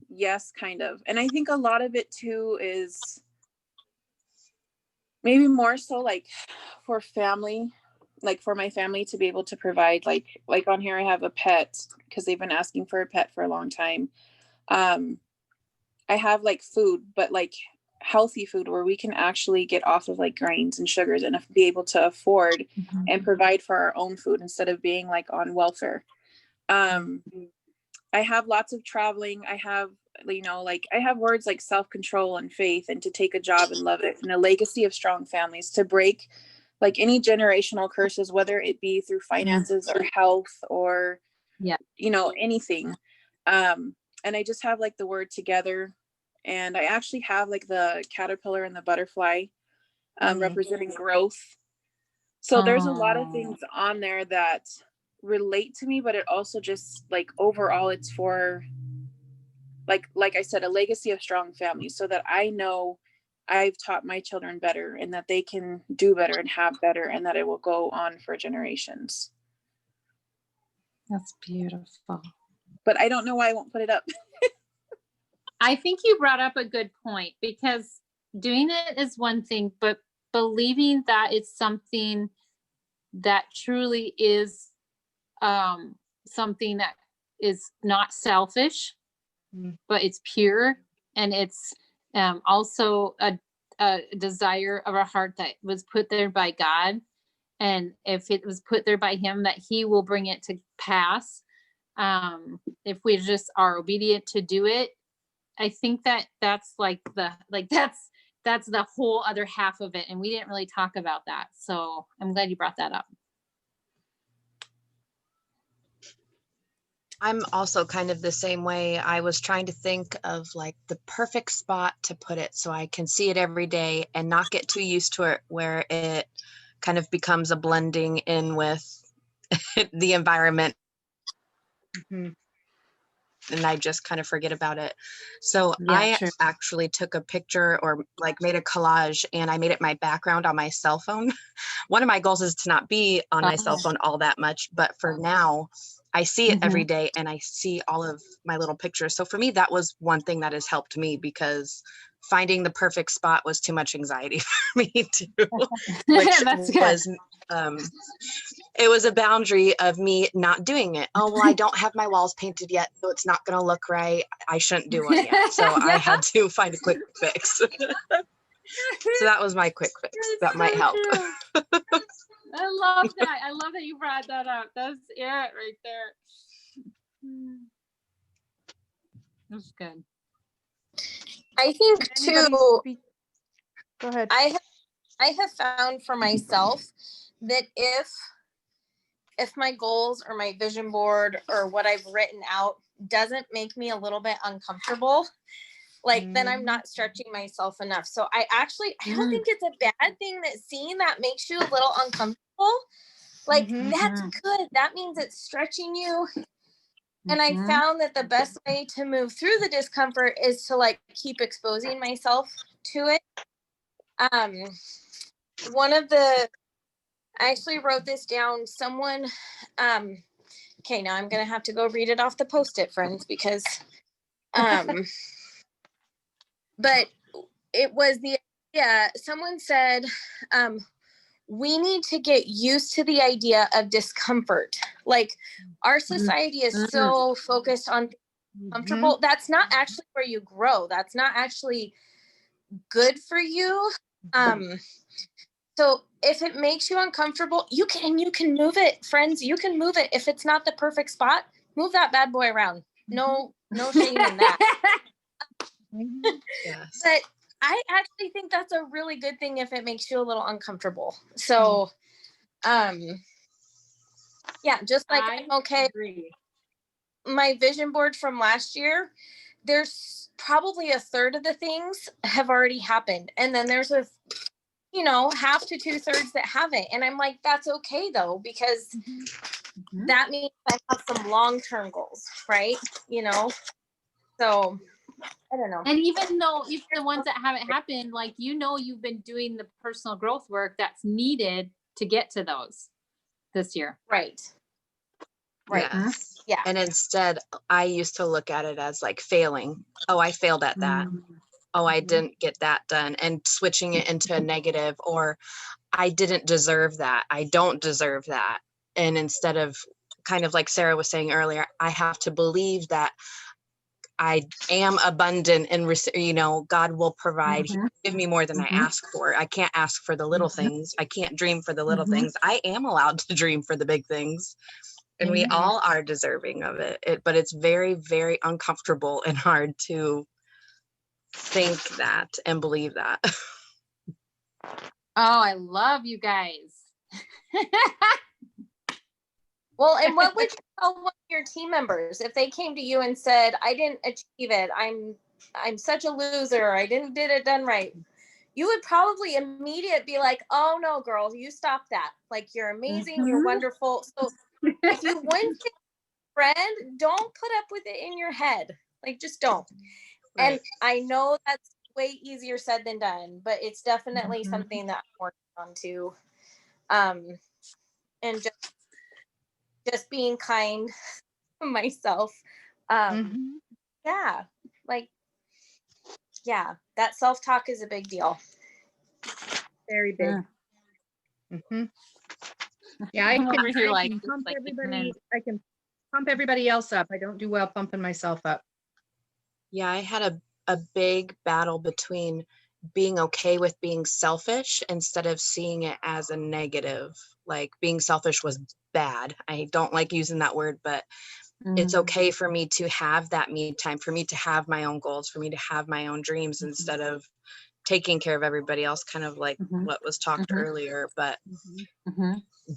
yes, kind of. And I think a lot of it too is maybe more so like for family, like for my family to be able to provide, like on here, I have a pet because they've been asking for a pet for a long time. I have like food, but like healthy food where we can actually get off of like grains and sugars and be able to afford and provide for our own food instead of being like on welfare. I have lots of traveling. I have, like I have words like self-control and faith and to take a job and love it, and a legacy of strong families to break like any generational curses, whether it be through finances or health or, anything. And I just have like the word together, and I actually have like the caterpillar and the butterfly representing growth. So there's a lot of things on there that relate to me, but it also just like overall it's for like I said, a legacy of strong families, so that I know I've taught my children better and that they can do better and have better, and that it will go on for generations. That's beautiful. But I don't know why I won't put it up. I think you brought up a good point, because doing it is one thing, but believing that it's something that truly is something that is not selfish, but it's pure, and it's also a desire of our heart that was put there by God. And if it was put there by him, that he will bring it to pass. If we just are obedient to do it, I think that's that's the whole other half of it. And we didn't really talk about that. So I'm glad you brought that up. I'm also kind of the same way. I was trying to think of like the perfect spot to put it so I can see it every day and not get too used to it, where it kind of becomes a blending in with the environment. And I just kind of forget about it. So I actually took a picture or like made a collage, and I made it my background on my cell phone. One of my goals is to not be on my cell phone all that much, but for now, I see it every day and I see all of my little pictures. So for me, that was one thing that has helped me, because finding the perfect spot was too much anxiety for me too. Which it was a boundary of me not doing it. Oh, well, I don't have my walls painted yet, so it's not going to look right. I shouldn't do it yet. So I had to find a quick fix. So that was my quick fix. That might help. I love that. I love that you brought that up. That's it right there. That's good. I think too. Go ahead. I have found for myself that if my goals or my vision board or what I've written out doesn't make me a little bit uncomfortable, then I'm not stretching myself enough. So I don't think it's a bad thing that seeing that makes you a little uncomfortable. That's good. That means it's stretching you. And I found that the best way to move through the discomfort is to keep exposing myself to it. I actually wrote this down. Someone, okay, now I'm going to have to go read it off the Post-it, friends, because, but it was someone said, we need to get used to the idea of discomfort. Our society is so focused on comfortable. That's not actually where you grow. That's not actually good for you. So if it makes you uncomfortable, you can move it, friends. You can move it. If it's not the perfect spot, move that bad boy around. No shame in that. Yes. But I actually think that's a really good thing if it makes you a little uncomfortable. So, just like, I okay, agree. my vision board from last year, there's probably a third of the things have already happened. And then there's half to 2/3 that haven't. And I'm like, that's okay though, because that means I have some long-term goals, right? So I don't know. And even though if the ones that haven't happened, like, you've been doing the personal growth work that's needed to get to those this year. Right. Yes. Yeah. And instead, I used to look at it as like failing. Oh, I failed at that. Oh, I didn't get that done. And switching it into a negative, or I didn't deserve that. I don't deserve that. And instead of, kind of like Sarah was saying earlier, I have to believe that I am abundant and, God will provide, He will give me more than I ask for. I can't ask for the little things. I can't dream for the little things. I am allowed to dream for the big things. And we all are deserving of it. But it's very, very uncomfortable and hard to think that and believe that. Oh, I love you guys. Well, and what would you tell one of your team members if they came to you and said, I didn't achieve it, I'm such a loser, I didn't get it done right? You would probably immediately be like, oh no, girl, you stop that. Like, you're amazing, you're wonderful. So if you wouldn't get a friend, don't put up with it in your head. Like, just don't. Right. And I know that's way easier said than done, but it's definitely something that I'm working on too. And just being kind to myself. Yeah, like, yeah, that self-talk is a big deal. Very big. Yeah, I I'm can, over here I like, can just pump like everybody. I can pump everybody else up. I don't do well pumping myself up. Yeah, I had a big battle between being okay with being selfish instead of seeing it as a negative. Like, being selfish was bad. I don't like using that word, but it's okay for me to have that me time, for me to have my own goals, for me to have my own dreams instead of taking care of everybody else, kind of like what was talked earlier. But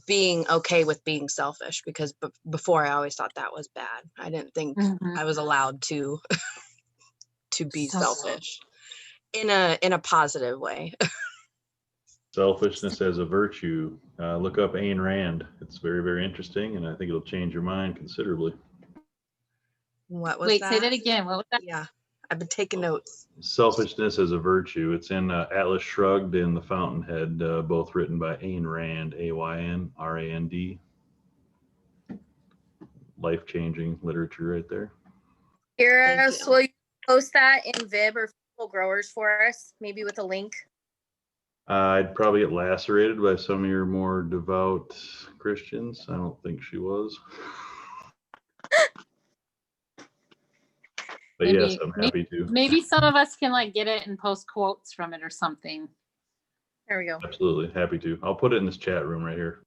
being okay with being selfish, because before I always thought that was bad. I didn't think I was allowed to be selfish in a positive way. Selfishness as a virtue. Look up Ayn Rand. It's very, very interesting, and I think it'll change your mind considerably. What was Wait, that? say that again. What was that? Yeah, I've been taking notes. Selfishness as a virtue. It's in Atlas Shrugged and The Fountainhead, both written by Ayn Rand, AYNRAND. Life-changing literature right there. Iris, will you post that in Vib or Faithful Growers for us, maybe with a link? I'd probably get lacerated by some of your more devout Christians. I don't think she was. But yes, I'm happy to. Maybe some of us can like get it and post quotes from it or something. There we go. Absolutely, happy to. I'll put it in this chat room right here.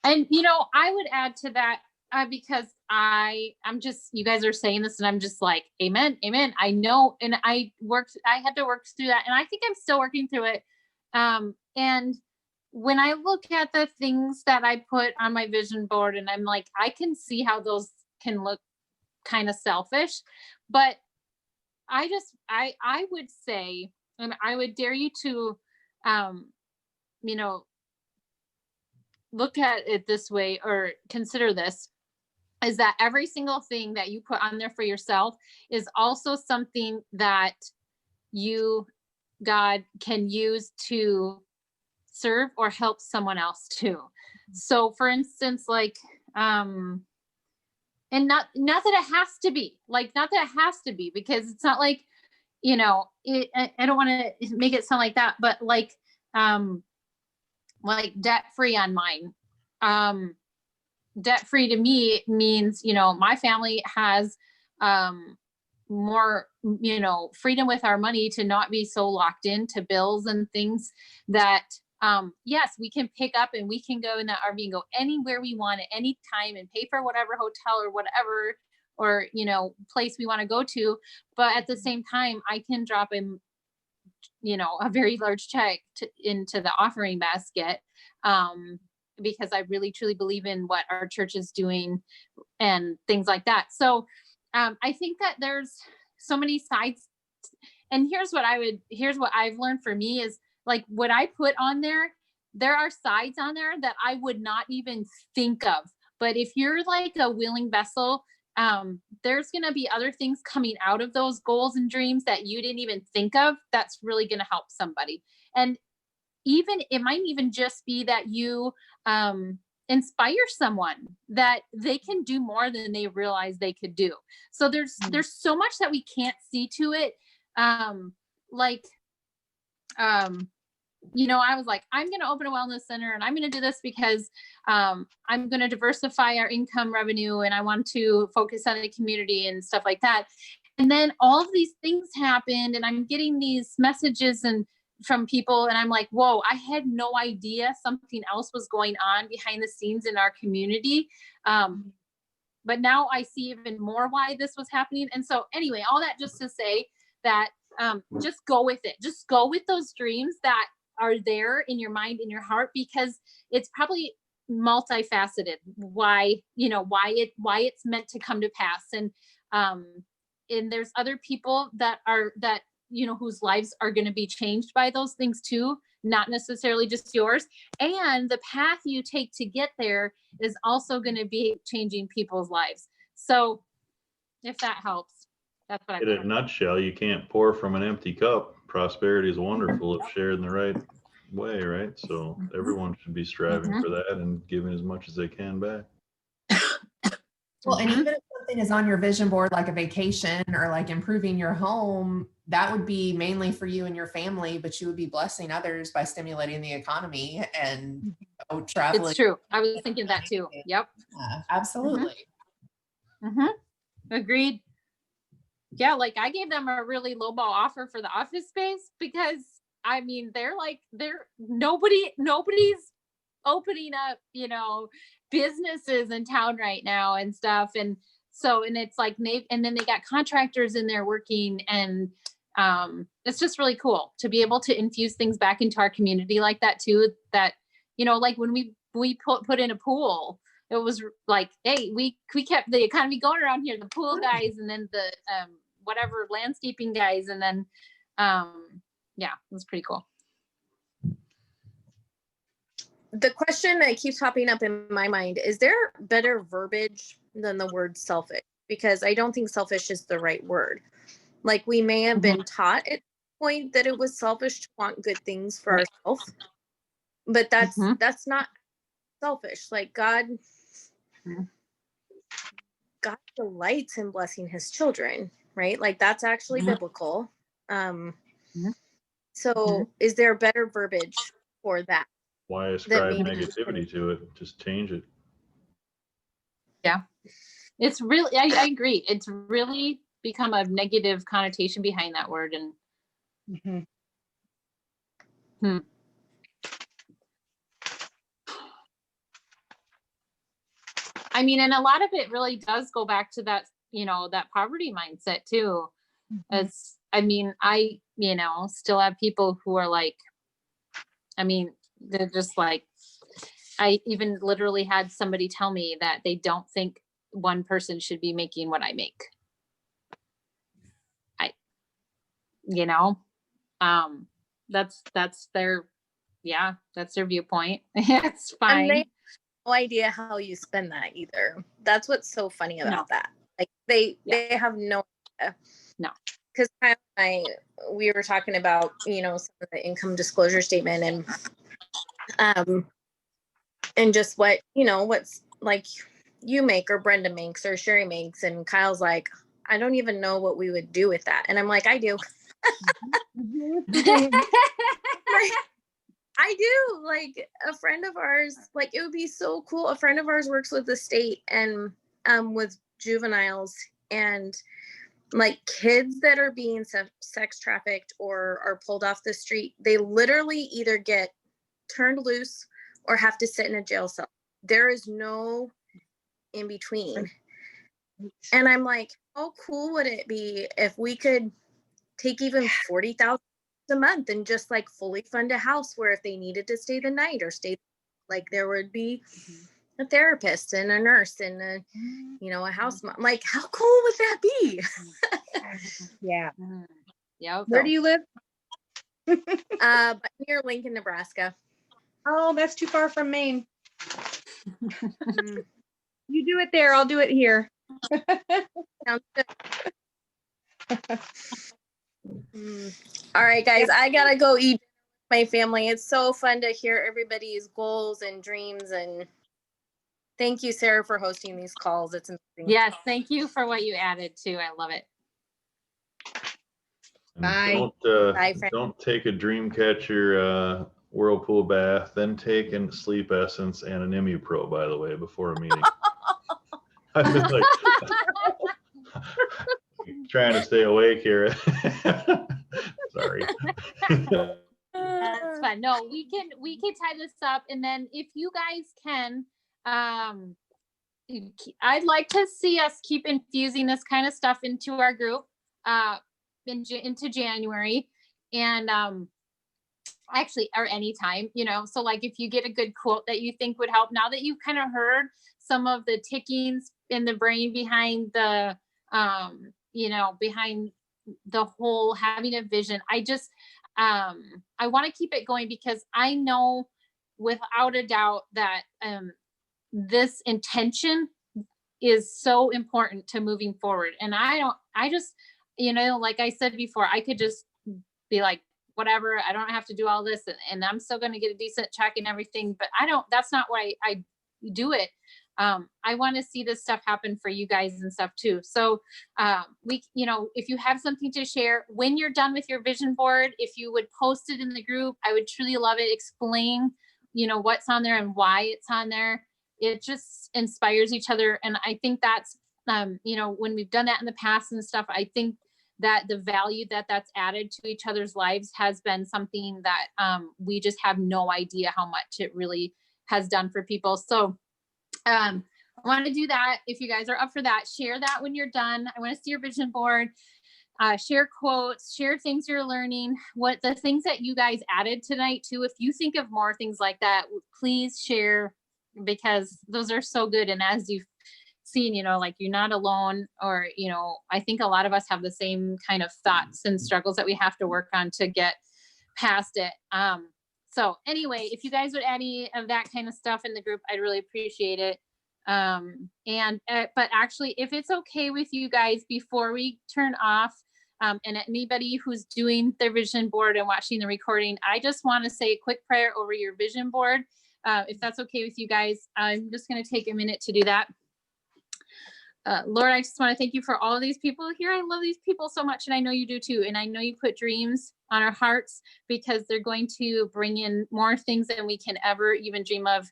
And I would add to that because I'm just, you guys are saying this and I'm just like, amen, amen. I know, and I had to work through that, and I think I'm still working through it. And when I look at the things that I put on my vision board, and I'm like, I can see how those can look kind of selfish, but I would say, and I would dare you to, look at it this way, or consider this, is that every single thing that you put on there for yourself is also something that you, God, can use to serve or help someone else too. So for instance, like, and not that it has to be, because it's not like, I don't want to make it sound like that, but like debt free on mine. Debt free to me means, my family has more, freedom with our money to not be so locked into bills and things that, yes, we can pick up and we can go in that RV and go anywhere we want at any time and pay for whatever hotel or whatever, or, place we want to go to. But at the same time, I can drop in, a very large check into the offering basket, because I really truly believe in what our church is doing and things like that. So I think that there's so many sides, and here's what I've learned for me is like what I put on there. There are sides on there that I would not even think of. But if you're like a willing vessel, there's going to be other things coming out of those goals and dreams that you didn't even think of. That's really going to help somebody. And even it might even just be that you inspire someone that they can do more than they realize they could do. So there's so much that we can't see to it. You know, I was like, I'm going to open a wellness center and I'm going to do this because I'm going to diversify our income revenue and I want to focus on the community and stuff like that. And then all of these things happened and I'm getting these messages and from people and I'm like, whoa, I had no idea something else was going on behind the scenes in our community. But now I see even more why this was happening. And so anyway, all that just to say that just go with it. Just go with those dreams that are there in your mind, in your heart, because it's probably multifaceted why it's meant to come to pass. And there's other people that whose lives are going to be changed by those things too, not necessarily just yours. And the path you take to get there is also going to be changing people's lives. So if that helps, that's what I In a nutshell, you can't pour from an empty cup. Prosperity is wonderful if shared in the right way, right? So everyone should be striving for that and giving as much as they can back. Well, and even if something is on your vision board, like a vacation or like improving your home, that would be mainly for you and your family, but you would be blessing others by stimulating the economy and traveling. It's true. I was thinking that too. Yep. Absolutely. Agreed. Yeah, like I gave them a really lowball offer for the office space because I mean nobody's opening up, businesses in town right now and stuff. And so, and it's like, and then they got contractors in there working and it's just really cool to be able to infuse things back into our community like that too. That, like when we put in a pool, it was like, hey, we kept the economy going around here, the pool guys, and then the whatever landscaping guys, and then yeah, it was pretty cool. The question that keeps popping up in my mind, is there better verbiage than the word selfish? Because I don't think selfish is the right word. Like we may have been taught at the point that it was selfish to want good things for ourselves, but that's not selfish. Like God delights in blessing his children, right? Like that's actually biblical. So is there better verbiage for that? Why ascribe negativity to it? Just change it. Yeah, it's really, I agree. It's really become a negative connotation behind that word. And I mean, and a lot of it really does go back to that, that poverty mindset too. As I mean, I, still have people who are like, I mean, they're just like, I even literally had somebody tell me that they don't think one person should be making what I make. That's their, that's their viewpoint. It's fine. And they have no idea how you spend that either. That's what's so funny about that. Like they have no idea. No. Because we were talking about, some of the income disclosure statement and just what, what's like you make or Brenda makes or Sherry makes. And Kyle's like, I don't even know what we would do with that. And I'm like, I do. I do. Like a friend of ours, like it would be so cool. A friend of ours works with the state and with juveniles and like kids that are being sex trafficked or are pulled off the street. They literally either get turned loose or have to sit in a jail cell. There is no in between. And I'm like, how cool would it be if we could take even $40,000 a month and just like fully fund a house where if they needed to stay the night or stay, like there would be a therapist and a nurse and a, a house mom. Like, how cool would that be? Yeah. Yeah. Where do you live? But near Lincoln, Nebraska. Oh, that's too far from Maine. You do it there, I'll do it here. Sounds good. All right, guys, I gotta go eat with my family. It's so fun to hear everybody's goals and dreams, and thank you, Sarah, for hosting these calls. It's amazing. Yes, thank you for what you added too. I love it. And Bye. Bye, friend. Don't take a Dreamcatcher whirlpool bath, then take a Sleep Essence and an Immupro, by the way, before a meeting. I've been like trying to stay awake here. Sorry. That's fun. No, we can tie this up, and then if you guys can, I'd like to see us keep infusing this kind of stuff into our group into January, and actually, or anytime, so like if you get a good quote that you think would help, now that you've kind of heard some of the tickings in the brain behind the behind the whole having a vision, I just I want to keep it going, because I know without a doubt that this intention is so important to moving forward. And I just like I said before, I could just be like, whatever, I don't have to do all this, and I'm still going to get a decent check and everything, but that's not why I do it. I want to see this stuff happen for you guys and stuff too. So if you have something to share when you're done with your vision board, if you would post it in the group, I would truly love it. Explain, what's on there and why it's on there. It just inspires each other. And I think that's, when we've done that in the past and stuff, I think that the value that's added to each other's lives has been something that we just have no idea how much it really has done for people. So I want to do that. If you guys are up for that, share that when you're done. I want to see your vision board, share quotes, share things you're learning, what the things that you guys added tonight too. If you think of more things like that, please share, because those are so good. And as you've seen, like you're not alone, or, I think a lot of us have the same kind of thoughts and struggles that we have to work on to get past it. So anyway, if you guys would add any of that kind of stuff in the group, I'd really appreciate it. But actually, if it's okay with you guys, before we turn off, and anybody who's doing their vision board and watching the recording, I just want to say a quick prayer over your vision board. If that's okay with you guys, I'm just going to take a minute to do that. Lord, I just want to thank you for all of these people here. I love these people so much, and I know you do too. And I know you put dreams on our hearts, because they're going to bring in more things than we can ever even dream of,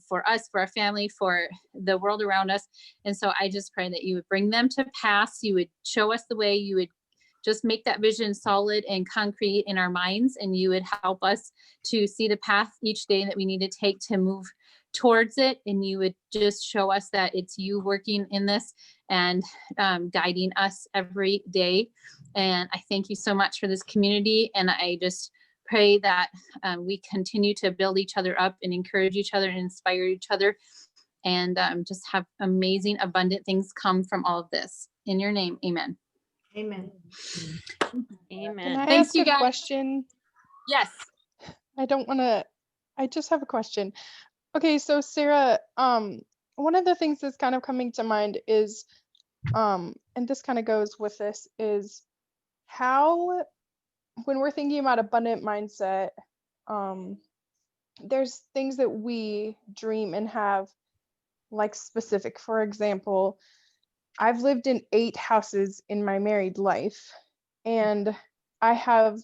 for us, for our family, for the world around us. And so I just pray that you would bring them to pass. You would show us the way. You would just make that vision solid and concrete in our minds, and you would help us to see the path each day that we need to take to move towards it. And you would just show us that it's you working in this and guiding us every day. And I thank you so much for this community. And I just pray that we continue to build each other up and encourage each other and inspire each other, and just have amazing, abundant things come from all of this. In your name, amen. Amen. Amen. Can I Thanks, ask you a guys. question? Yes. I just have a question. Okay, so Sarah, one of the things that's kind of coming to mind is, and this kind of goes with this, is how, when we're thinking about abundant mindset, there's things that we dream and have like specific. For example, I've lived in 8 houses in my married life, and I have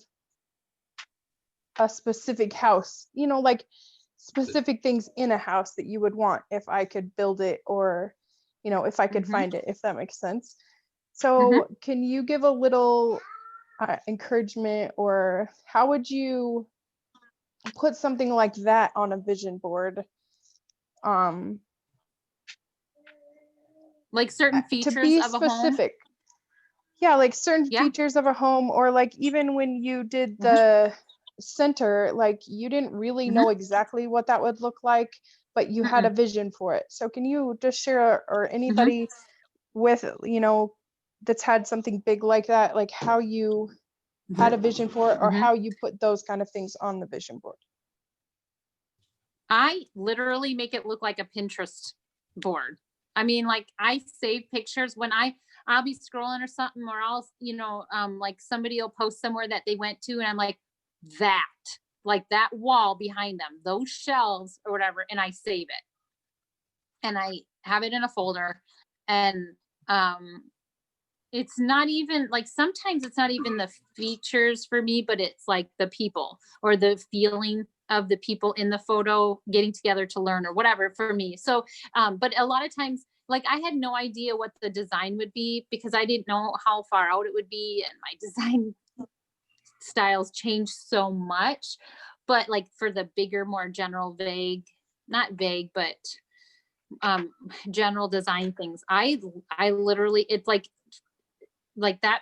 a specific house, like specific things in a house that you would want if I could build it, or, if I could find it, if that makes sense. So can you give a little encouragement, or how would you put something like that on a vision board? Like certain features to be of a home. specific. Yeah, like certain features of a home, or like even when you did the center, like you didn't really know exactly what that would look like, but you had a vision for it. So can you just share, or anybody with, that's had something big like that, like how you had a vision for it, or how you put those kind of things on the vision board? I literally make it look like a Pinterest board. I mean, like I save pictures when I'll be scrolling or something, or I'll, like somebody will post somewhere that they went to, and I'm like, like that wall behind them, those shelves or whatever, and I save it. And I have it in a folder. And it's not even like, sometimes it's not even the features for me, but it's like the people or the feeling of the people in the photo getting together to learn or whatever for me. So, but a lot of times, like I had no idea what the design would be because I didn't know how far out it would be. And my design styles change so much. But like for the bigger, more general, not vague, but general design things, I literally, it's like that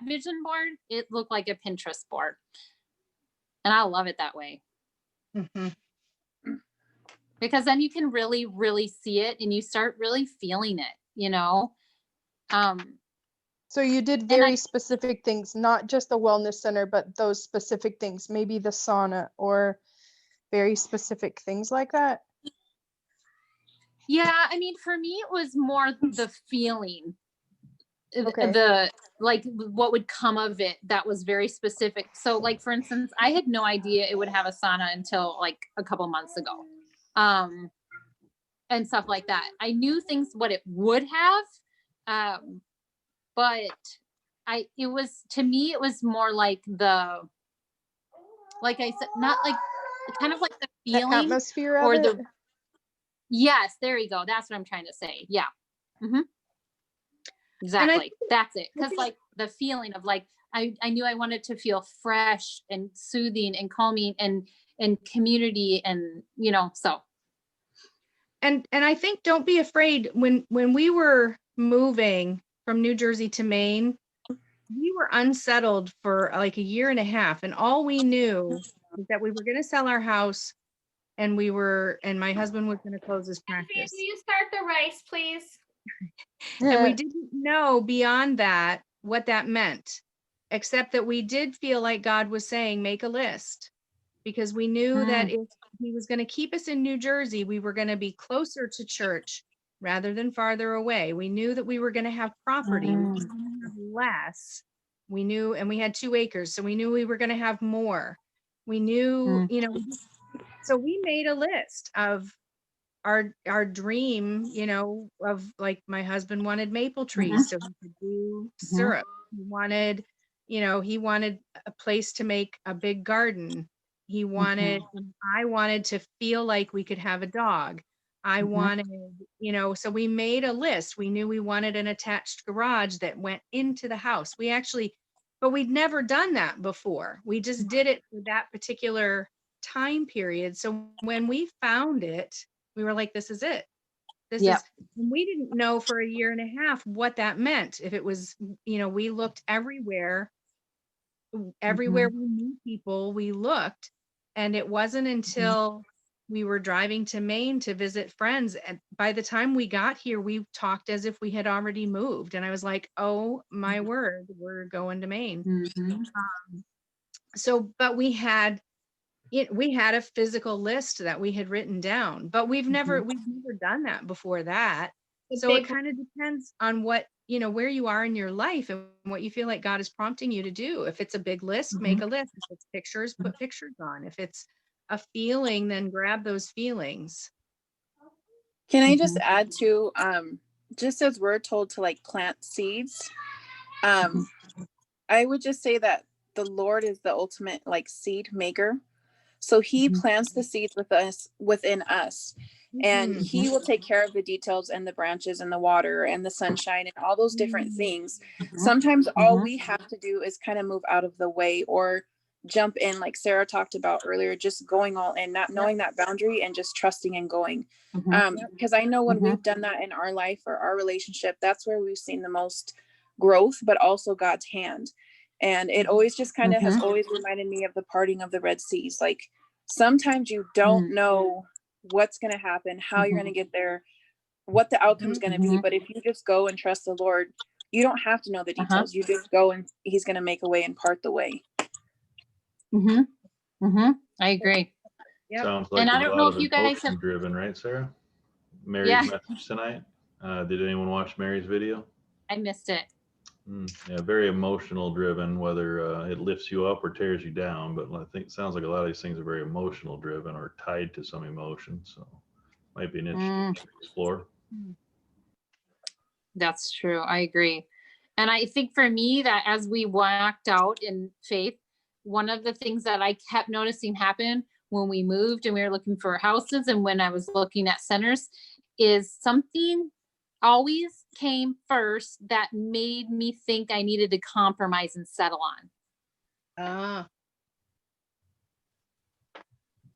vision board, it looked like a Pinterest board. And I love it that way. Because then you can really, really see it and you start really feeling it, So you did very specific things, not just the wellness center, but those specific things, maybe the sauna or very specific things like that. Yeah, I mean, for me, it was more the feeling, Okay. like what would come of it that was very specific. So like, for instance, I had no idea it would have a sauna until like a couple months ago. And stuff like that. I knew things, what it would have, but to me, it was more like like I said, not like, kind of like the feeling, the atmosphere or of it. Yes, there you go. That's what I'm trying to say. Yeah. Exactly. That's it. Because like the feeling of like, I knew I wanted to feel fresh and soothing and calming and community and, so. And I think don't be afraid when we were moving from New Jersey to Maine, we were unsettled for like a year and a half. And all we knew was that we were going to sell our house and my husband was going to close his practice. Will you start the rice, please? And we didn't know beyond that what that meant, except that we did feel like God was saying, make a list, because we knew that if he was going to keep us in New Jersey, we were going to be closer to church rather than farther away. We knew that we were going to have property, we were going to have less. We knew, and we had 2 acres, so we knew we were going to have more. We knew, so we made a list of our dream, of like, my husband wanted maple trees so he could do syrup. He wanted, he wanted a place to make a big garden. He wanted, I wanted to feel like we could have a dog. I wanted, so we made a list. We knew we wanted an attached garage that went into the house. But we'd never done that before. We just did it for that particular time period. So when we found it, we were like, this is it. We didn't know for a year and a half what that meant. If it was, we looked everywhere we knew people, we looked, and it wasn't until we were driving to Maine to visit friends. And by the time we got here, we talked as if we had already moved. And I was like, oh my word, we're going to Maine. But we had a physical list that we had written down, but we've never done that before that. So it kind of depends on what, where you are in your life and what you feel like God is prompting you to do. If it's a big list, make a list. If it's pictures, put pictures on. If it's a feeling, then grab those feelings. Can I just add to, just as we're told to like plant seeds, I would just say that the Lord is the ultimate like seed maker. So he plants the seeds within us, and he will take care of the details and the branches and the water and the sunshine and all those different things. Sometimes all we have to do is kind of move out of the way or jump in, like Sarah talked about earlier, just going all in, not knowing that boundary and just trusting and going. Because I know when we've done that in our life or our relationship, that's where we've seen the most growth, but also God's hand. And it always just kind of has always reminded me of the parting of the Red Seas. Like sometimes you don't know what's going to happen, how you're going to get there, what the outcome's going to be. But if you just go and trust the Lord, you don't have to know the details. You just go and he's going to make a way and part the way. I agree. Yep. Sounds like And I there's a don't lot know of if you guys have, emotion driven, right, Sarah? Mary's Yeah. message tonight. Did anyone watch Mary's video? I missed it. Yeah, very emotional driven, whether it lifts you up or tears you down. But I think it sounds like a lot of these things are very emotional driven or tied to some emotion. So might be an interesting thing to explore. That's true. I agree. And I think for me that as we walked out in faith, one of the things that I kept noticing happen when we moved and we were looking for houses and when I was looking at centers is something always came first that made me think I needed to compromise and settle on.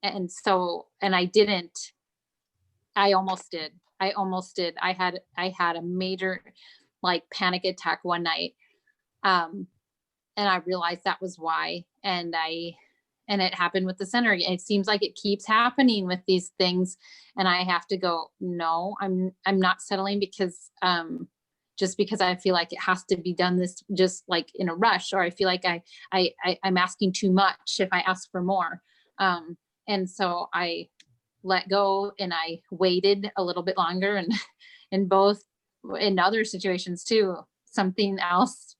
And so, and I didn't. I almost did. I had a major like panic attack one night. And I realized that was why. And it happened with the center. It seems like it keeps happening with these things. And I have to go, no, I'm not settling because, just because I feel like it has to be done this just like in a rush, or I feel like I'm asking too much if I ask for more. And so I let go and I waited a little bit longer, and in both, in other situations too, something else,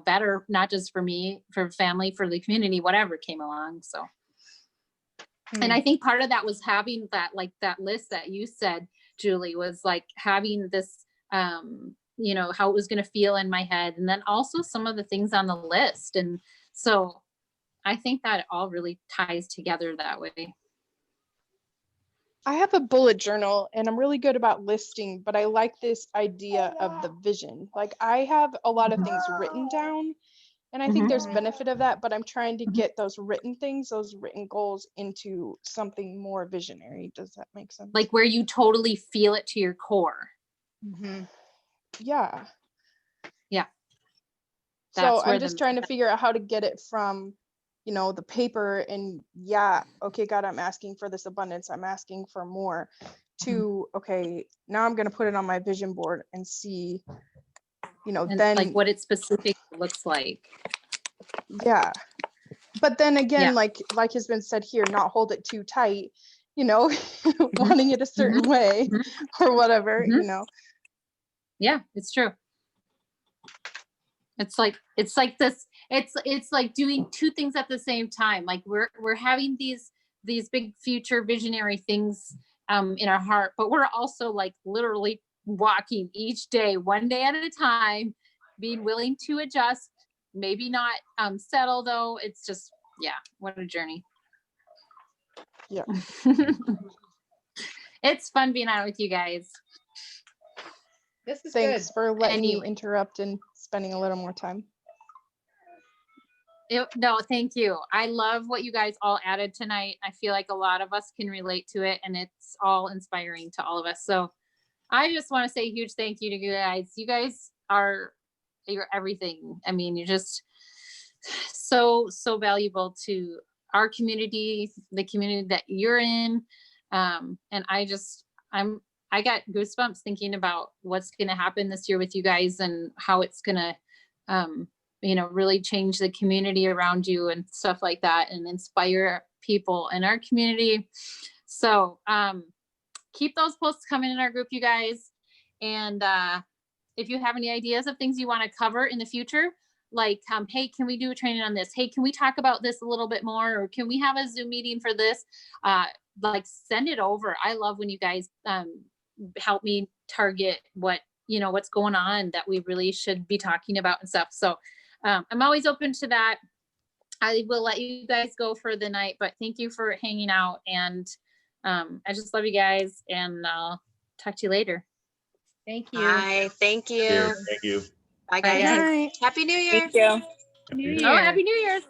better, not just for me, for family, for the community, whatever came along. So, and I think part of that was having that, like that list that you said, Julie, was like having this, how it was going to feel in my head. And then also some of the things on the list. And so I think that it all really ties together that way. I have a bullet journal and I'm really good about listing, but I like this idea of the vision. Like I have a lot of things written down and I think there's benefit of that, but I'm trying to get those written things, those written goals into something more visionary. Does that make sense? Like where you totally feel it to your core. Yeah. Yeah. So I'm just trying to figure out how to get it from, the paper and okay, God, I'm asking for this abundance. I'm asking for more to, okay, now I'm going to put it on my vision board and see, and then like what it specifically looks like. Yeah. But then again, like has been said here, not hold it too tight, wanting it a certain way or whatever, Yeah, it's true. It's like this, it's like doing two things at the same time. Like we're having these big future visionary things in our heart, but we're also like literally walking each day, one day at a time, being willing to adjust, maybe not settle though. It's just, what a journey. Yeah. It's fun being out with you guys. This is Thanks good. for letting you interrupt and spending a little more time. No, thank you. I love what you guys all added tonight. I feel like a lot of us can relate to it and it's all inspiring to all of us. So I just want to say a huge thank you to you guys. You guys you're everything. I mean, you're just so valuable to our community, the community that you're in. And I got goosebumps thinking about what's going to happen this year with you guys and how it's going to, really change the community around you and stuff like that and inspire people in our community. So keep those posts coming in our group, you guys. And if you have any ideas of things you want to cover in the future, like, hey, can we do a training on this? Hey, can we talk about this a little bit more? Or can we have a Zoom meeting for this? Like send it over. I love when you guys help me target what's going on that we really should be talking about and stuff. So I'm always open to that. I will let you guys go for the night, but thank you for hanging out. And I just love you guys and I'll talk to you later. Thank you. Bye. Thank you. Cheers. Thank you. Bye, guys. Bye. Happy New Year. Thank you. New Oh, Year. Happy New Year's.